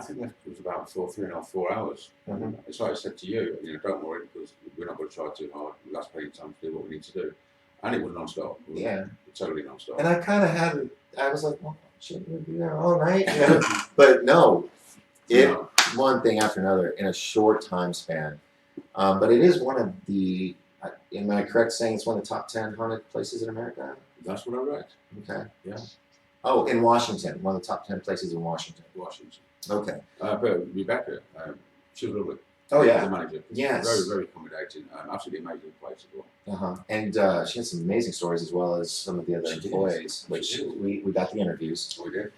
think it was about 3.5 hours. Mhm. It's like I said to you, don't worry because we're not going to try too hard. That's plenty of time to do what we need to do. And it was non-stop. It was Yeah. Totally non-stop. And I kind of had, I was like, well, shouldn't we be there all night? But no, one thing after another in a short time span. But it is one of the, am I correct saying it's one of the top 10 haunted places in America? That's what I read. Okay. Yeah. Oh, in Washington, one of the top 10 places in Washington. Washington. Okay. But Rebecca, she was lovely. Oh, yeah. The manager. Yes. Very, very accommodating. Absolutely amazing place as well. And she had some amazing stories as well as some of the other She did. employees, which She did. we got the interviews. So we did.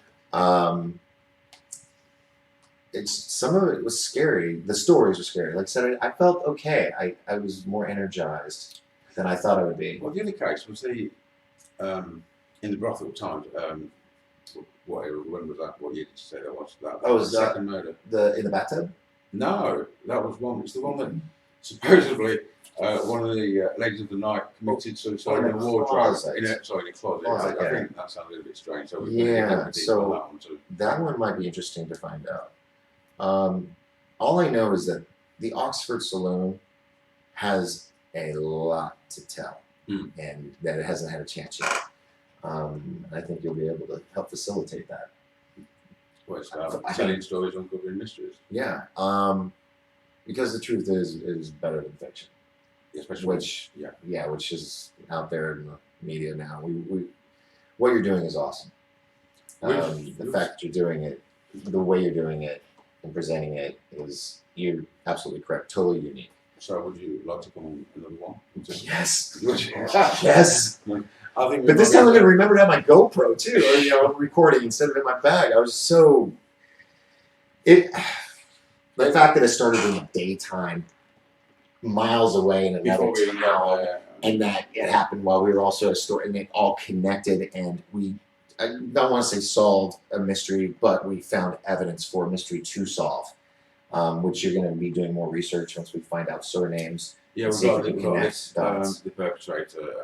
Some of it was scary. The stories were scary. Like I said, I felt okay. I was more energized than I thought I would be. Well, the other case was the in the brothel times. When was that? What year did you say that was? That Oh, was was the that second murder. in the bathtub? No, that was one. It's the one that supposedly one of the ladies of the night committed suicide in a wardrobe. Closet. In a closet. Closet, I yeah. think that sounded a bit strange. So we Yeah, can get so- on that one too. That one might be interesting to find out. All I know is that the Oxford Saloon has a lot to tell, and that it hasn't had a chance yet. I think you'll be able to help facilitate that. Well, it's about telling stories, uncovering mysteries, Yeah, because the truth is better than fiction, especially which which is out there in the media now. What you're doing is awesome. The fact that you're doing it, the way you're doing it, and presenting it you're absolutely correct, totally unique. So, would you like to come on another one? Yes, Would you? yes. I think. But this time I'm gonna remember to have my GoPro too, or recording instead of in my bag. I was so the fact that it started in the daytime, miles away in another Before we even town, got there. and that it happened while we were also at a store, and it all connected, and I don't want to say solved a mystery, but we found evidence for a mystery to solve, which you're going to be doing more research once we find out surnames. Yeah, See if we've we can got connect this. dots. The perpetrator,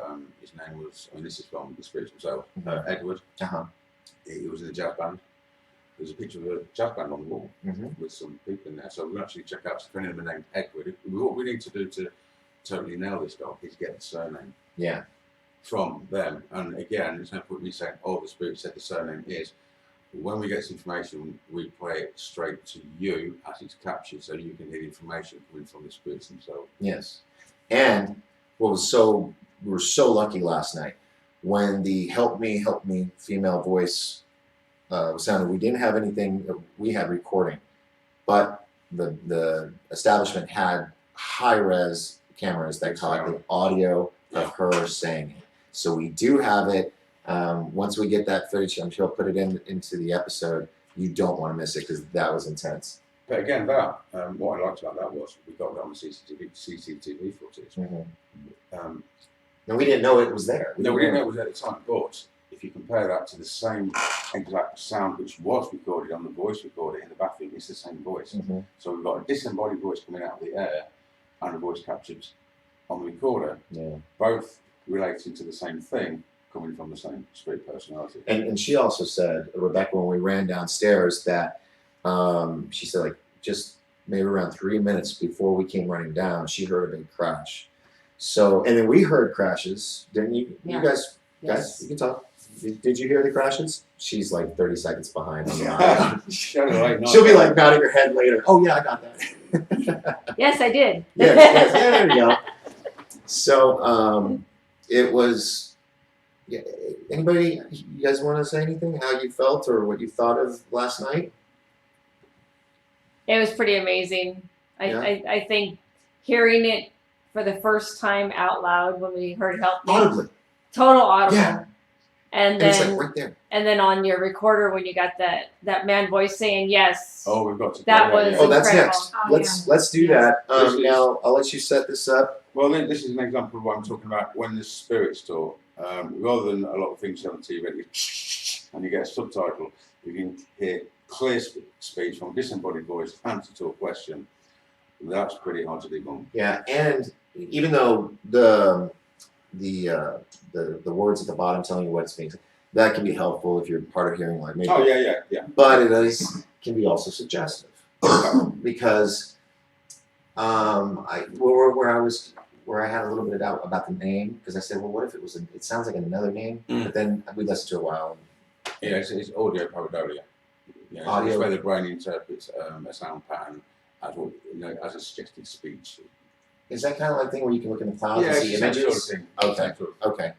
his name was, this is from the spirits himself, Edward. Uh-huh. He was in a jazz band. There's a picture of a jazz band on the wall Mhm. with some people in there. So we'll actually check out if any of them are named Edward. What we need to do to totally nail this dog is get the surname Yeah. from them. And again, there's no point me saying, oh, the spirit said the surname is. When we get this information, we play it straight to you as it's captured, so you can hear the information coming from the spirits themselves. Yes. And we were so lucky last night when the help me female voice sounded. We didn't have anything. We had recording, but the establishment had high res cameras that caught the audio of her saying it. So we do have it. Once we get that footage, I'm sure I'll put it into the episode. You don't want to miss it because that was intense. But again, what I liked about that was we got that on the CCTV footage. Mm-hmm. And we didn't know it was there. No, we didn't know it was at the time, but if you compare that to the same exact sound which was recorded on the voice recorder in the bathroom, it's the same voice. Mm-hmm. So we've got a disembodied voice coming out of the air and a voice captured on the recorder, both relating to the same thing, coming from the same spirit personality. And she also said, Rebecca, when we ran downstairs, that she said, like, just maybe around 3 minutes before we came running down, she heard a big crash. So, and then we heard crashes, didn't you? Yeah. You guys, Yes. you can talk. Did you hear the crashes? She's like 30 seconds behind on the audio. She'll be like nodding her head later. Oh yeah, I got that. Yes, I did. yes, yeah, there you go. So it was. Yeah, anybody? You guys want to say anything? How you felt or what you thought of last night? It was pretty amazing. I think hearing it for the first time out loud when we heard "Help Me," Audibly. total audible. Yeah. And It's then like right there. and then on your recorder when you got that man voice saying yes. Oh, we've got to. That was Oh, that's incredible. next. Oh, Let's do Yes. that. This is- Now I'll let you set this up. Well, then this is an example of what I'm talking about when the spirits talk. Rather than a lot of things on TV, and you get a subtitle, you can hear clear speech from a disembodied voice, answer to a question. That's pretty hard to debunk. Yeah, and even though the words at the bottom telling you what it's being said, that can be helpful if you're part of hearing like maybe. Oh yeah. But it can be also suggestive because where I had a little bit of doubt about the name because I said, well, what if it was? It sounds like another name, but then we listened to it a while. Yeah, it's audio pareidolia. Yeah, Audio. it's where the brain interprets a sound pattern as what as a suggested speech. Is that kind of like thing where you can look in the clouds Yeah, and it's see the same images? sort of thing. Okay. Same sort of- Okay.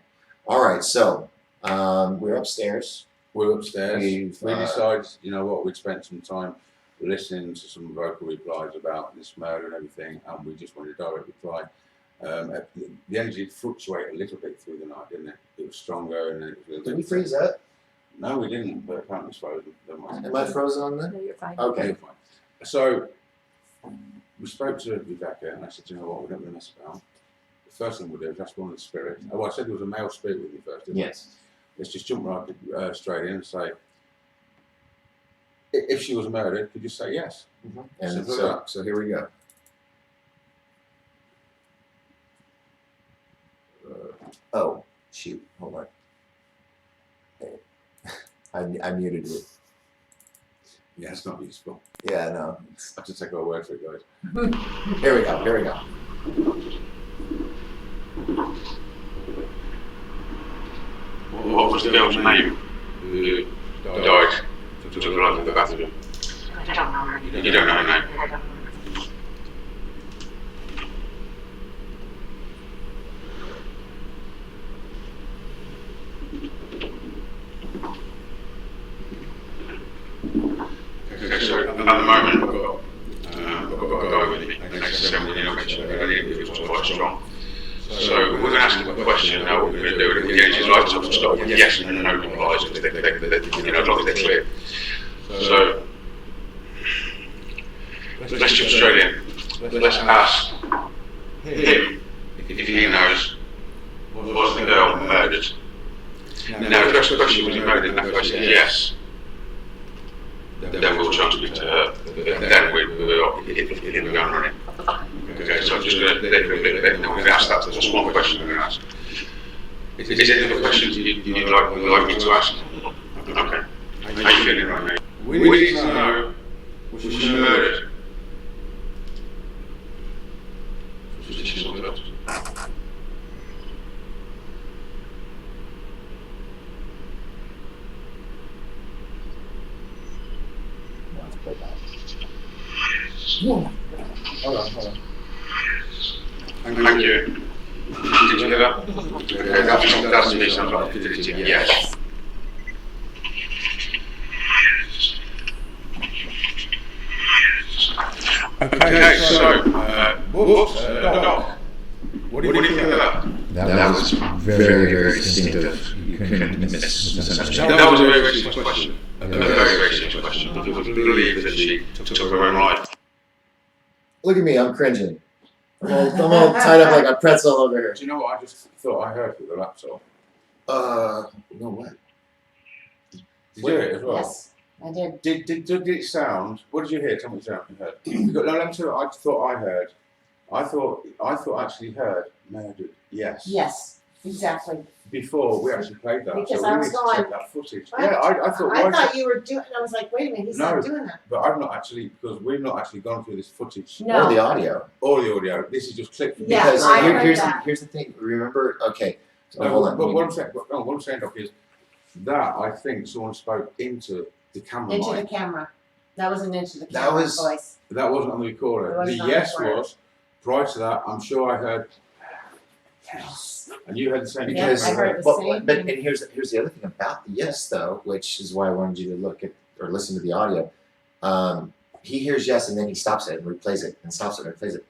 All right. So we're upstairs. we're upstairs. We've, We decided, you know what, we'd spent some time listening to some vocal replies about this murder and everything, and we just wanted a direct reply. The energy did fluctuate a little bit through the night, didn't it? It was stronger and then it was a little Did we bit. freeze up? No, we didn't, but apparently it's frozen. Never mind. Am I frozen on that? No, you're fine. Okay. You're fine. So we spoke to Rebecca and I said, you know what, we don't really mess about. The first thing we'll do is ask one of the spirits. Oh, I said there was a male spirit with you first, didn't I? Yes. Let's just jump right straight in and say, if she was murdered, could you say yes? And Simple as so, that. so here we go. Oh, shoot. Hold on. Hey. I muted it. Yeah, it's not useful. Yeah, no. I have to take our word for it, guys. Here we go. Here we go. What was the girl's name who died? Took her life in the bathroom. I don't know her. You don't know her name? I don't know her. Okay, so at the moment I've got a guy with me, an ex-assembly mentioned that it was quite strong. So we're going to ask him a question. Now what we're going to do is engage his lights up and start with yes and no replies, because as long as they're clear. So let's jump straight in. Let's ask him if he knows, was the girl murdered? Now the first question was he murdered, and that guy said yes. Then we'll try and speak to her. Then we'll hit the gun running. Okay, so I'm just going to let you a little bit, and then we're going to ask that. There's just one question I'm going to ask. Is there any other questions you'd like me to ask? Okay. How are you feeling right now? We need to know, was she murdered? Was she killed? Hold on. Thank you. Did you hear that? Okay, that's me, sounds like yes. Okay, so, Doc, what do you think of that? That was very, very distinctive. You couldn't miss. That was a very serious question. A very serious question. People believe that she took her own life. Look at me. I'm cringing. I'm all tied up like a pretzel over here. Do you know what I just thought I heard through the laptop? No what? Did you hear it as well? Yes, I did. Did it sound? What did you hear? Tell me what sound you heard. No, let me tell you what I thought I heard. I thought actually heard murdered. Yes. Yes, exactly. Before we actually played that, Because so I we was need to going, check that footage. what? Yeah, I thought. I why thought is it- you were doing, I was like, wait a minute, he's No. not doing that. But I've not actually, because we've not actually gone through this footage No. Or the audio. or the audio. This is just clipped. Yeah, Because I heard here's that. here's the thing. Remember? Okay. So No, hold on. but what I'm saying, Doc, is that I think someone spoke into the camera Into the mic. camera. That wasn't into the That camera was- voice. That wasn't on the It recorder. wasn't The on the yes recorder. was. Prior to that, I'm sure I heard yes, and you heard the same. Yeah, Because I heard the but, same but thing. and here's the other thing about the yes though, which is why I wanted you to look at or listen to the audio. He hears yes and then he stops it and replays it and stops it and replays it.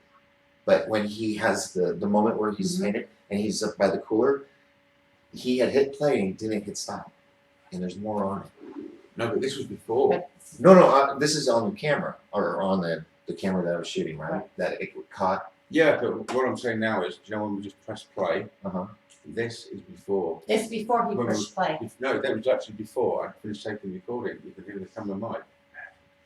But when he has the moment where he's Mhm. in it and he's up by the cooler, he had hit play and he didn't hit stop, and there's more on it. No, but this was before. But No, this is on the camera or on the camera that I was shooting, right? Right. That it caught. Yeah, but what I'm saying now is, do you know when we just press play? Uh-huh. This is before. it's before he When we- pushed play. No, that was actually before I finished taking the recording. You could hear the camera mic.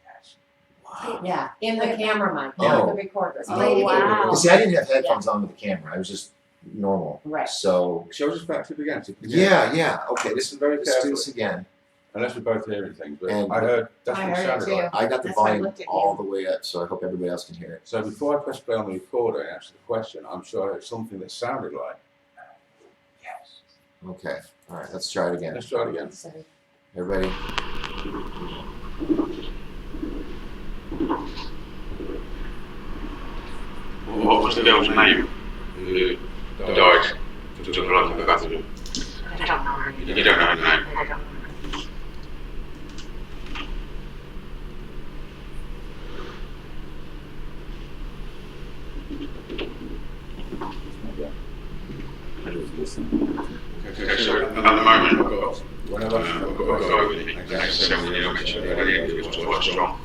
Yes. Wow. Yeah, in the camera mic, Oh. not the recorder. It's Oh, played in. wow. See, I didn't have headphones on with the camera. I was just normal. Right. So Shall we just back to it again? So you can hear it? yeah. Okay, Listen very let's do carefully. this again. Unless we're both hearing things, but And- I heard that's what I it heard it sounded too. like. I got the That's why I volume looked at all you. the way up, so I hope everybody else can hear it. So before I press play on the recorder and answer the question, I'm sure I heard something that sounded like yes. Okay. All right. Let's try it again. Let's try it again. So, Everybody. What was the girl's name who died? Took her life in the bathroom. I don't know her. You don't know her name? I don't know her. Okay, so at the moment I've got one of us, I've got a guy with me, exactly 7 year old, he was quite strong.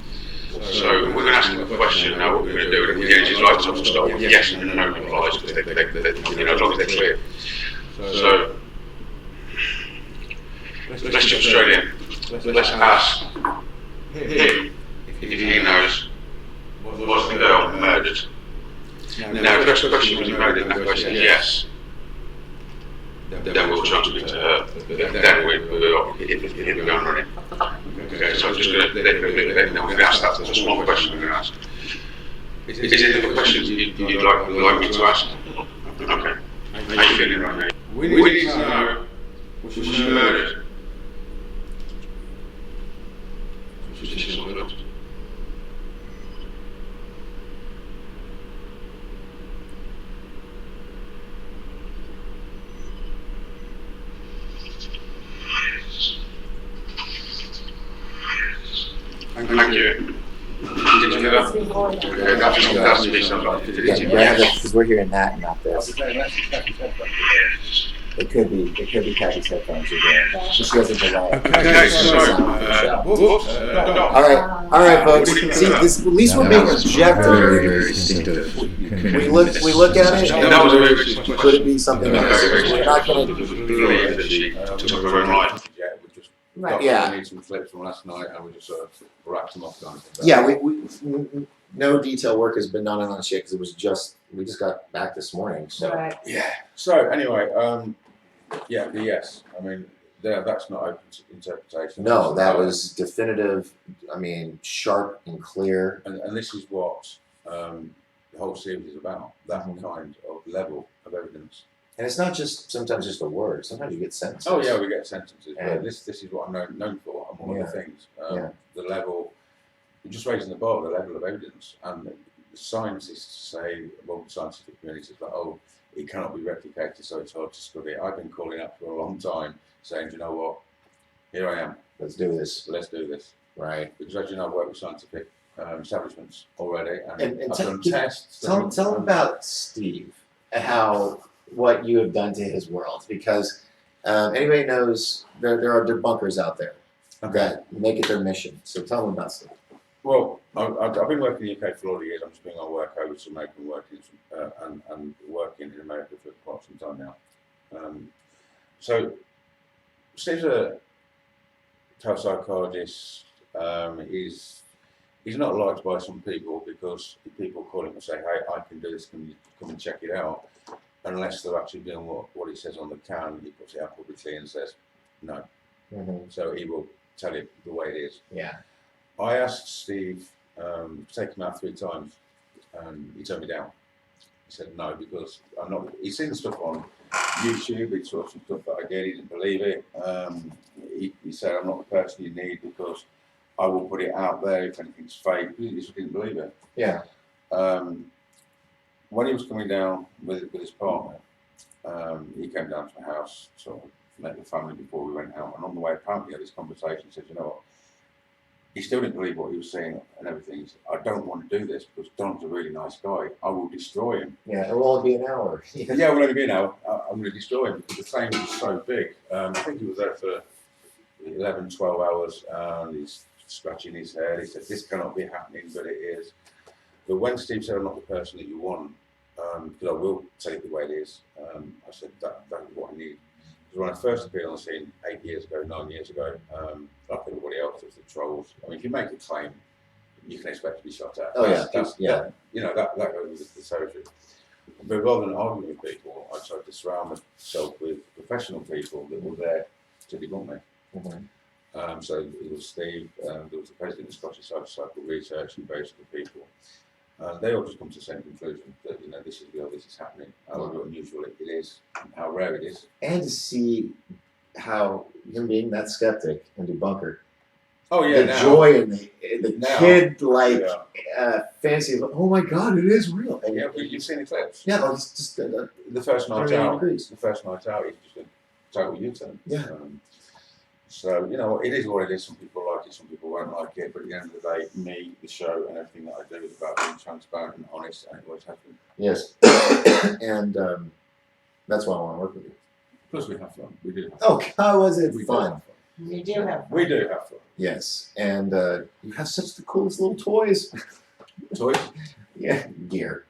So we're going to ask him a question now. What we're going to do, the energy lights off and start with yes and no replies, because as long as they're clear. So let's jump straight in. Let's ask him if he knows, was the girl murdered? Now, if the question was murdered and that guy said yes, then we'll try and speak to her. Then we'll hit the gun running. Okay, so I'm just going to let you know, we're going to ask that. There's a small question we're going to ask. Is there any questions you'd like me to ask? Okay. How are you feeling right now? We need to know, was she murdered? Thank you. Did you hear that? Okay, that's to be somebody. Because we're hearing that and not this. It could be Kathy's headphones you're hearing. She doesn't delay. Okay, so, all right, folks. See, this, at least we're being objective. Very, very distinctive. We look at it, that was a very good question. could it be something else? We're not going to. Believe that she took her own life. Yeah, we just Right. Yeah. we need some clips from last night, and we just sort of wrapped them off. Yeah, we no detail work has been done on this yet because we just got back this morning. So Right. Yeah. So anyway, yeah, the yes. I mean, that's not open to interpretation. no, that was definitive. I mean, sharp and clear. And this is what the whole series is about. That Mhm. kind of level of evidence. And it's not just sometimes just a word. Sometimes you get sentences. Oh yeah, we get sentences. Yeah. But this is what I'm known for, and one of the things. Yeah. The level, just raising the bar, the level of evidence, and the scientists say, well, the scientific community is like, oh, it cannot be replicated, so it's hard to study. I've been calling up for a long time, saying, you know what, here I am. Let's do this. Let's do this, Right. because as you know, I've worked with scientific establishments already, and And I've tell- done tests. Tell him about Steve and what you have done to his world, because anybody knows there are debunkers out there that make it their mission. So tell them about Steve. Well, I've been working in the UK for a lot of years. I'm just being on work over to American working and working in America for quite some time now. So Steve's a psychologist. He's not liked by some people because people call him and say, "Hey, I can do this. Can you come and check it out?" Unless they're actually doing what he says on the can, he puts it out publicly and says no. Mm-hmm. So he will tell it the way it is. Yeah. I asked Steve to take him out 3 times, and he turned me down. He said no, because I'm not. He's seen the stuff on YouTube. He saw some stuff that I did. He didn't believe it. He said, "I'm not the person you need because I will put it out there if anything's fake." He just didn't believe it. Yeah. When he was coming down with his partner, he came down to my house, sort of met the family before we went out, and on the way apparently had this conversation. He said, "You know what?" He still didn't believe what he was saying and everything. He said, "I don't want to do this because Don's a really nice guy. I will destroy him." Yeah. It will only be an hour. Yeah, it will only be an hour. I'm going to destroy him because the claim was so big. I think he was there for 11, 12 hours, and he's scratching his head. He said, "This cannot be happening," but it is. But when Steve said, "I'm not the person that you want, because I will tell it the way it is," I said, that is what I need. Because when I first appeared on the scene 9 years ago, like everybody else, there's the trolls. I mean, if you make a claim, you can expect to be shot at. Oh yeah. That goes with the territory. But rather than arguing with people, I tried to surround myself with professional people that were there to debunk me. Mm-hmm. So it was Steve, there was the president of Scottish Psychological Research, and various other people. They all just come to the same conclusion that this is real, this is happening, how unusual it is, and how rare it is. And to see how him being that skeptic and debunker, Oh yeah, the joy and the kid fantasy of, oh my God, it is real. And you've seen the clips. Yeah, like it's just The first night out, he's just a total U-turn. Yeah. So it is what it is. Some people like like it, some people won't like it, but at the end of the day, me, the show, and everything that I do is about being transparent and honest, and it always has been. Yes. And that's why I want to work with you. Plus, we have fun. We do have fun. Oh, how was it We do fun? have fun. You do have. We do have fun. Yes. And you have such the coolest little toys. Toys? Yeah, gear.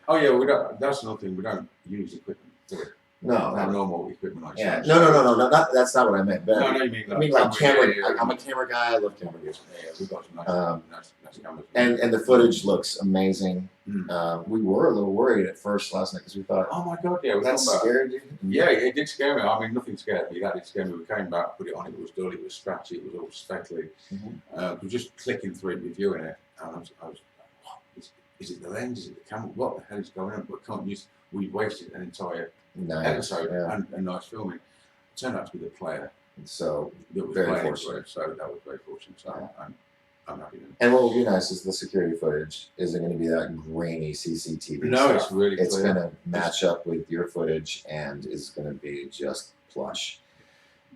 Oh yeah, we don't. That's another thing. We don't use equipment. Do we? No, Not no. normal equipment like Yeah. that. No, not, that's not what I meant. But No, no, you mean I mean like camera. gear. I'm a camera guy. I love camera gear. Yeah, we've got some nice, nice cameras. And the footage looks amazing. Mm. We were a little worried at first last night because we thought, Oh my god, yeah, we that talking about. scared you? Yeah, it did scare me. I mean, nothing scared me. That did scare me. We came back, put it on. It was dull. It was scratchy. It was all speckly. We were just clicking through it, reviewing it, and I was what? Is it the lens? Is it the camera? What the hell is going on? But can't use. We wasted an entire Nice. episode Yeah. and nice filming. It turned out to be the player So, that was very playing fortunate. it, so that was very fortunate. So I'm happy with it. and what will be nice is the security footage isn't going to be that grainy CCTV No, stuff. it's really It's clear. going to match up with your footage and is going to be just plush.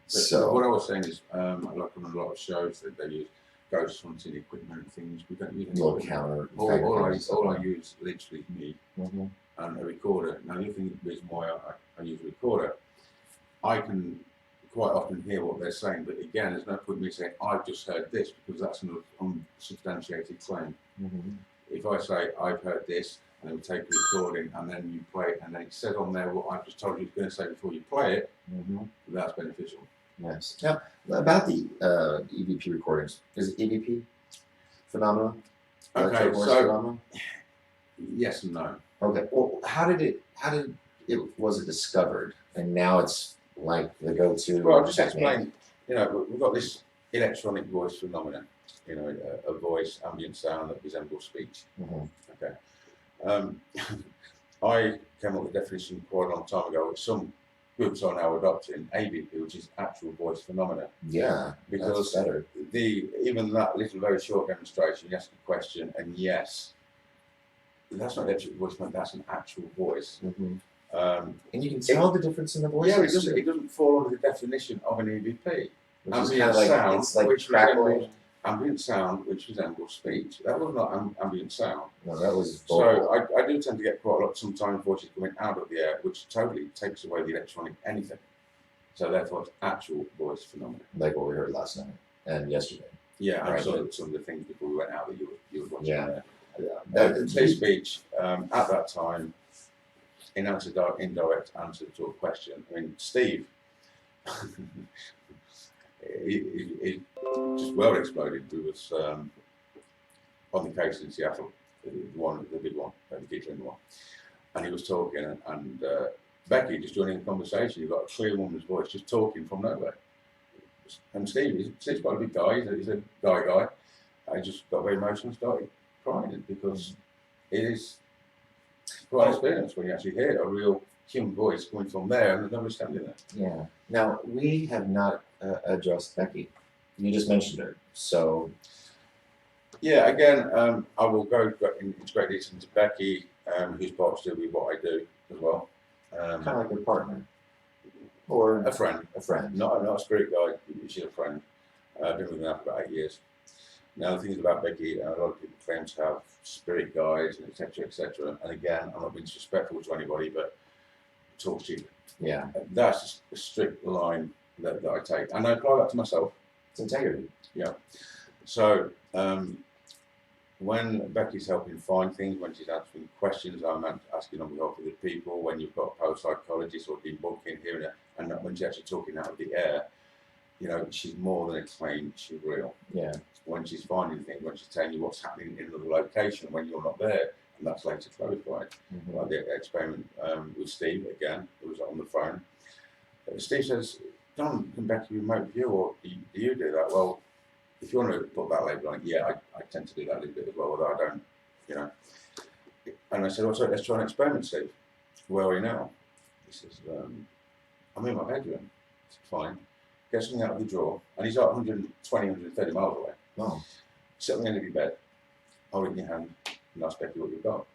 But So, what I was saying is, like on a lot of shows that they use ghost hunting equipment and things, we don't use any little equipment. counter. All I use literally me Mhm. and a recorder. Now the other thing, the reason why I use a recorder, I can quite often hear what they're saying, but again, there's no point in me saying I've just heard this because that's an unsubstantiated claim. Mhm. If I say I've heard this, and then we take a recording, and then you play it, and then it says on there what I've just told you it's going to say before you play it, Mhm. that's beneficial. Yes. Now, about the EVP recordings, is it EVP phenomenon? Okay, Electronic voice so phenomenon? yes and no. Okay. Well, how did it was it discovered, and now it's like the go-to? Well, I'll just technique? explain. You know, we've got this electronic voice phenomenon. You know, a voice, ambient sound that resembles speech. Mhm. Okay. I came up with a definition quite a long time ago, which some groups are now adopting, AVP, which is actual voice phenomena. Yeah, Because that's better. even that little very short demonstration, you ask a question, and yes, that's not electric voice, but that's an actual voice. Mhm. Um, And you can tell the difference in the voices. yeah, it doesn't fall under the definition of an EVP. Which is ambient kind of like sound, it's like which crackling. Ambient sound, which resembles speech. That was not ambient sound. No, that was So vocal. I do tend to get quite a lot sometimes voices coming out of the air, which totally takes away the electronic anything. So therefore, it's actual voice phenomena. Like what we heard last night and yesterday. Yeah, and Right. some of the things before we went out that you were watching. Yeah. Clear speech at that time, in answer indirect answer to a question. I mean, Steve, he just well exploded. We was on the case in Seattle, the big one, the Giggling one, and he was talking, and Becky just joining the conversation. You've got a clear woman's voice just talking from nowhere. And Steve's quite a big guy. He's a guy. I just got very emotional and started crying because it is quite an experience when you actually hear a real human voice coming from there and there's nobody standing there. Yeah. Now we have not addressed Becky. You just mentioned her, so Yeah, again, I will go into great detail into Becky, who's part to do with what I do as well. kind of like your partner or A friend, not a spirit guide. She's a friend. I've been with her now for about 8 years. Now the thing is about Becky, a lot of people claim to have spirit guides and etc. etc. And again, I'm not being disrespectful to anybody, but talk cheap. Yeah, That's just a strict line that I take, and I apply that to myself. it's integrity. So when Becky's helping find things, when she's answering questions, I'm asking on behalf of the people. When you've got a psychologist or debunking here and there, and when she's actually talking out of the air, you know, she's more than a claim. She's real. Yeah. When she's finding things, when she's telling you what's happening in another location when you're not there, and that's later clarified. Mhm. Like the experiment with Steve again, it was on the phone. Steve says, "Don, can Becky remote view, or do you do that?" Well, if you want to put that label on it, yeah, I tend to do that a little bit as well, although I don't, you know. And I said, "Well, so let's try an experiment, Steve. Where are you now?" He says, "I'm in my bedroom." It's fine. Get something out of the drawer, and he's like 120, 130 miles away. Oh. Sit on the end of your bed, hold it in your hand, and ask Becky what you've got.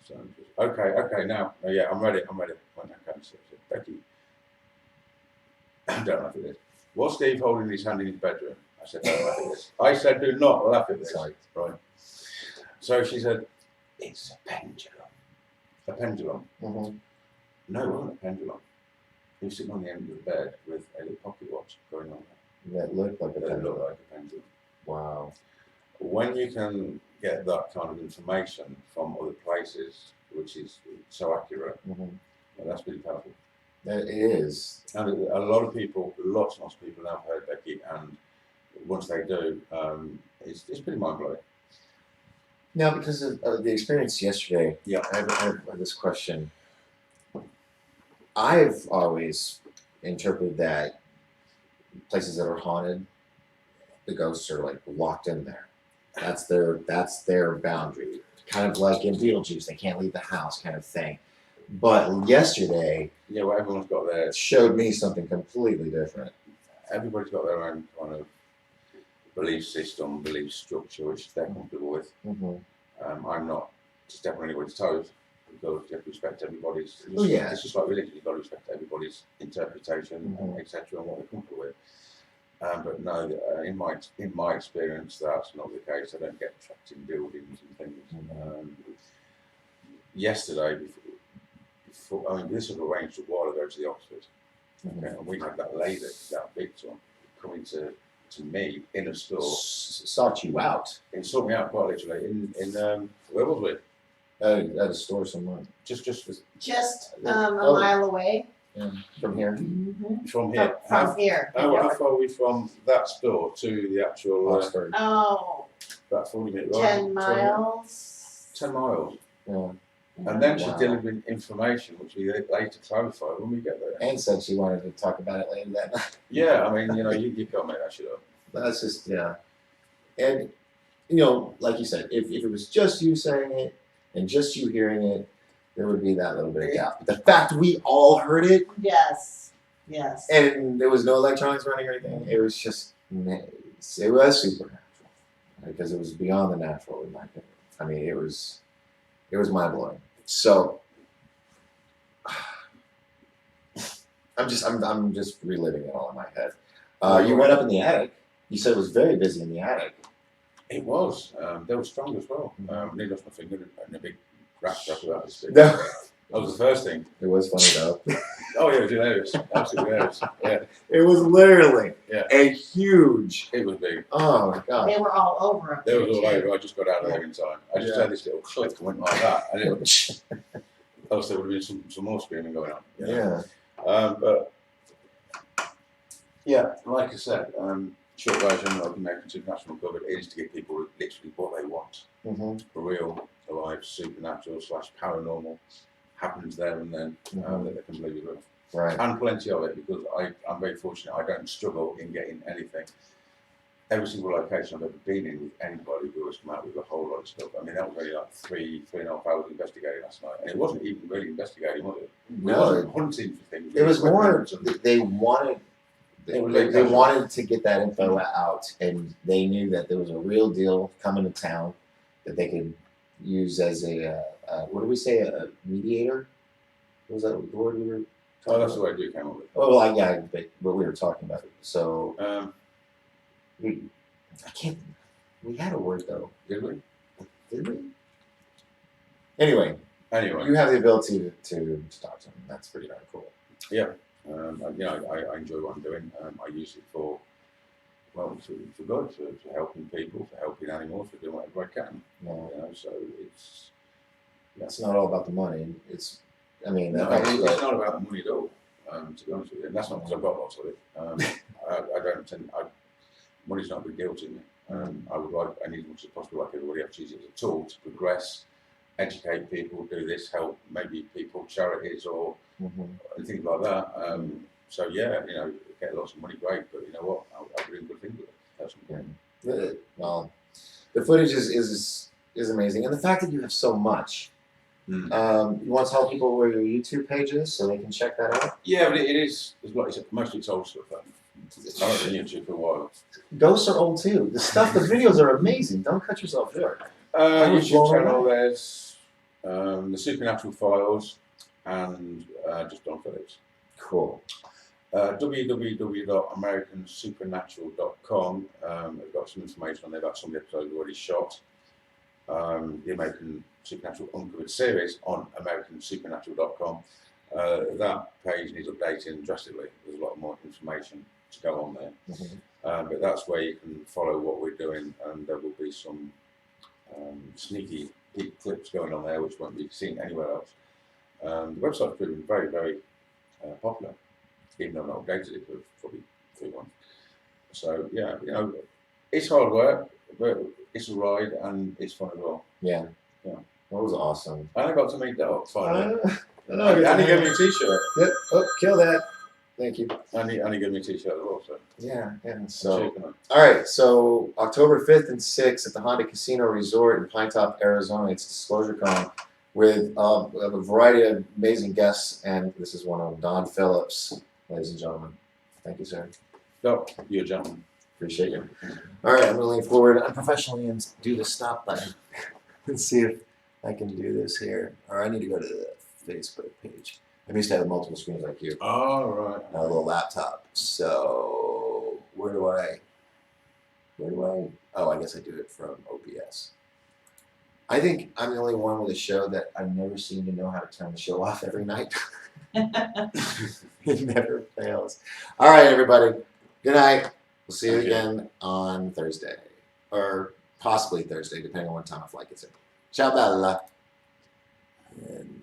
So, okay, now, oh, yeah, I'm ready. Went, okay, so Becky, I don't know if it is. Was Steve holding his hand in his bedroom? I said, don't laugh at this. I said, do not laugh at this. Sorry. Right. So she said, it's a pendulum. A pendulum. Mm-hmm. No, it wasn't a pendulum. He was sitting on the end of the bed with a little pocket watch going on That looked like a there. That pendulum. looked like a pendulum. Wow. When you can get that kind of information from other places, which is so accurate, Mm-hmm. that's pretty powerful. It is. And a lot of people, lots and lots of people now have heard Becky, and once they do, it's pretty mind blowing. Now, because of the experience yesterday, Yeah. I have this question. I've always interpreted that places that are haunted, the ghosts are like locked in there. That's their boundary. Kind of like in Beetlejuice, they can't leave the house, kind of thing. But yesterday, Yeah, well, everyone's got their, it showed me something completely different. everybody's got their own kind of belief system, belief structure, which they're comfortable with. Mm-hmm. I'm not stepping on anybody's toes, because you have to respect everybody's. Oh, yeah. It's just like religion, you've got to respect everybody's interpretation, Mhm. etc., and what they're comfortable with. But no, in my experience, that's not the case. I don't get trapped in buildings and things. Mhm. Yesterday, before, I mean, this was arranged a while ago to the Oxford, Mhm. okay, and we had that lady, that big one, coming to me in a store. Sought you out It sought me out quite literally in where was we? at a store somewhere. Just Just Oh. a mile away. From here. from here. From here. How far are we from that store to the actual? Oxford. Oh, About 40 minute ride. 10 miles. 10 miles. Yeah. And then she's Wow. delivering information, which we later clarify when we get there. And said she wanted to talk about it later that night. Yeah, I mean, you can't make that shit up. That's just, yeah. And, like you said, if it was just you saying it and just you hearing it, there would be that little bit of doubt. But the fact we all heard it Yes. Yes. and there was no electronics running or anything, it was just, it was supernatural. Because it was beyond the natural, in my opinion. I mean, it was mind blowing. So, I'm just reliving it all in my head. You went up in the attic. You said it was very busy in the attic. It was. They were strong as well. Nearly lost my finger and a big rap stuff about this. No. That was the first thing. It was funny though. Oh yeah, it was hilarious. Absolutely hilarious. Yeah, It was literally Yeah. a huge. it was big. Oh my god. They were all over up There there. was all too. over. I just got out of there in time. I just Yeah. had this little click and went like that, and it else there would have been some more screaming going on. you know. Yeah. But yeah, like I said, short version of American Supernatural Uncovered is to give people literally what they want. Mm-hmm. Real, alive, supernatural / paranormal happens there and then that they can believe it with. Right. And plenty of it, because I'm very fortunate. I don't struggle in getting anything. Every single location I've ever been in with anybody who has come out with a whole lot of stuff. I mean, that was only like 3.5 hours investigating last night, and it wasn't even really investigating, was it? We No. wasn't hunting for things. It was We more. went and- They wanted. They wanted to get that info out, and they knew that there was a real deal coming to town that they could use as a what do we say, a mediator? Was that the word we were? Oh, that's the way Duke came up with. Oh, well, yeah, but what we were talking about. So we had a word though, Did we? did we? Anyway, Anyway, you have the ability to talk to them. That's pretty darn cool. I enjoy what I'm doing. I use it for good, for helping people, for helping animals, for doing whatever I can. No, So it's not all about the money. It's, I mean, no, that it's not about the money at all. To be honest with you, and that's not because I've got lots of it. I don't tend. Money's not a big deal to me. I need as much as possible, like everybody else, use it as a tool to progress, educate people, do this, help maybe people, charities, or and things like that. So yeah, get lots of money, great, but you know what? I'll do good things with it. That's important. Well, the footage is amazing, and the fact that you have so much. You want to tell people where your YouTube page is so they can check that out? Yeah, but it is. Like you said, mostly it's old stuff. I haven't been YouTube for a while. Ghosts are old too. The videos are amazing. Don't cut yourself short. was YouTube blown channel, away. there's the Supernatural Files and just Don Phillips. Cool. www.americansupernatural.com. I've got some information on there about some of the episodes we've already shot. The American Supernatural Uncovered series on americansupernatural.com. That page needs updating drastically. There's a lot more information to go on there. But that's where you can follow what we're doing, and there will be some sneaky peek clips going on there which won't be seen anywhere else. The website's proven very, very popular, even though I've not updated it for probably 3 months. So yeah, you know, it's hard work, but it's a ride and it's fun as well. Yeah. Yeah. That was awesome. And I got to meet Doc finally. I know, And he gave me a t-shirt. Yep. Oh, kill that. Thank you. And he gave me a t-shirt as well. So Yeah. I'm So, shaking it. all right. So October 5th and 6th at the Honda Casino Resort in Pine Top, Arizona. It's Disclosure Con with a variety of amazing guests, and this is one of them, Don Phillips, ladies and gentlemen. Thank you, sir. Doc, you're a gentleman. Appreciate you. All right, I'm going to lean forward unprofessionally and do the stop button and see if I can do this here. Or I need to go to the Facebook page. I'm used to have multiple screens like you. Oh, right. A little laptop. So where do I? Oh, I guess I do it from OBS. I think I'm the only one with a show that I've never seemed to know how to turn the show off every night. It never fails. All right, everybody. Good night. We'll see you again on Thursday. Or possibly Thursday, depending on what time of flight gets in. Ciao, bella. And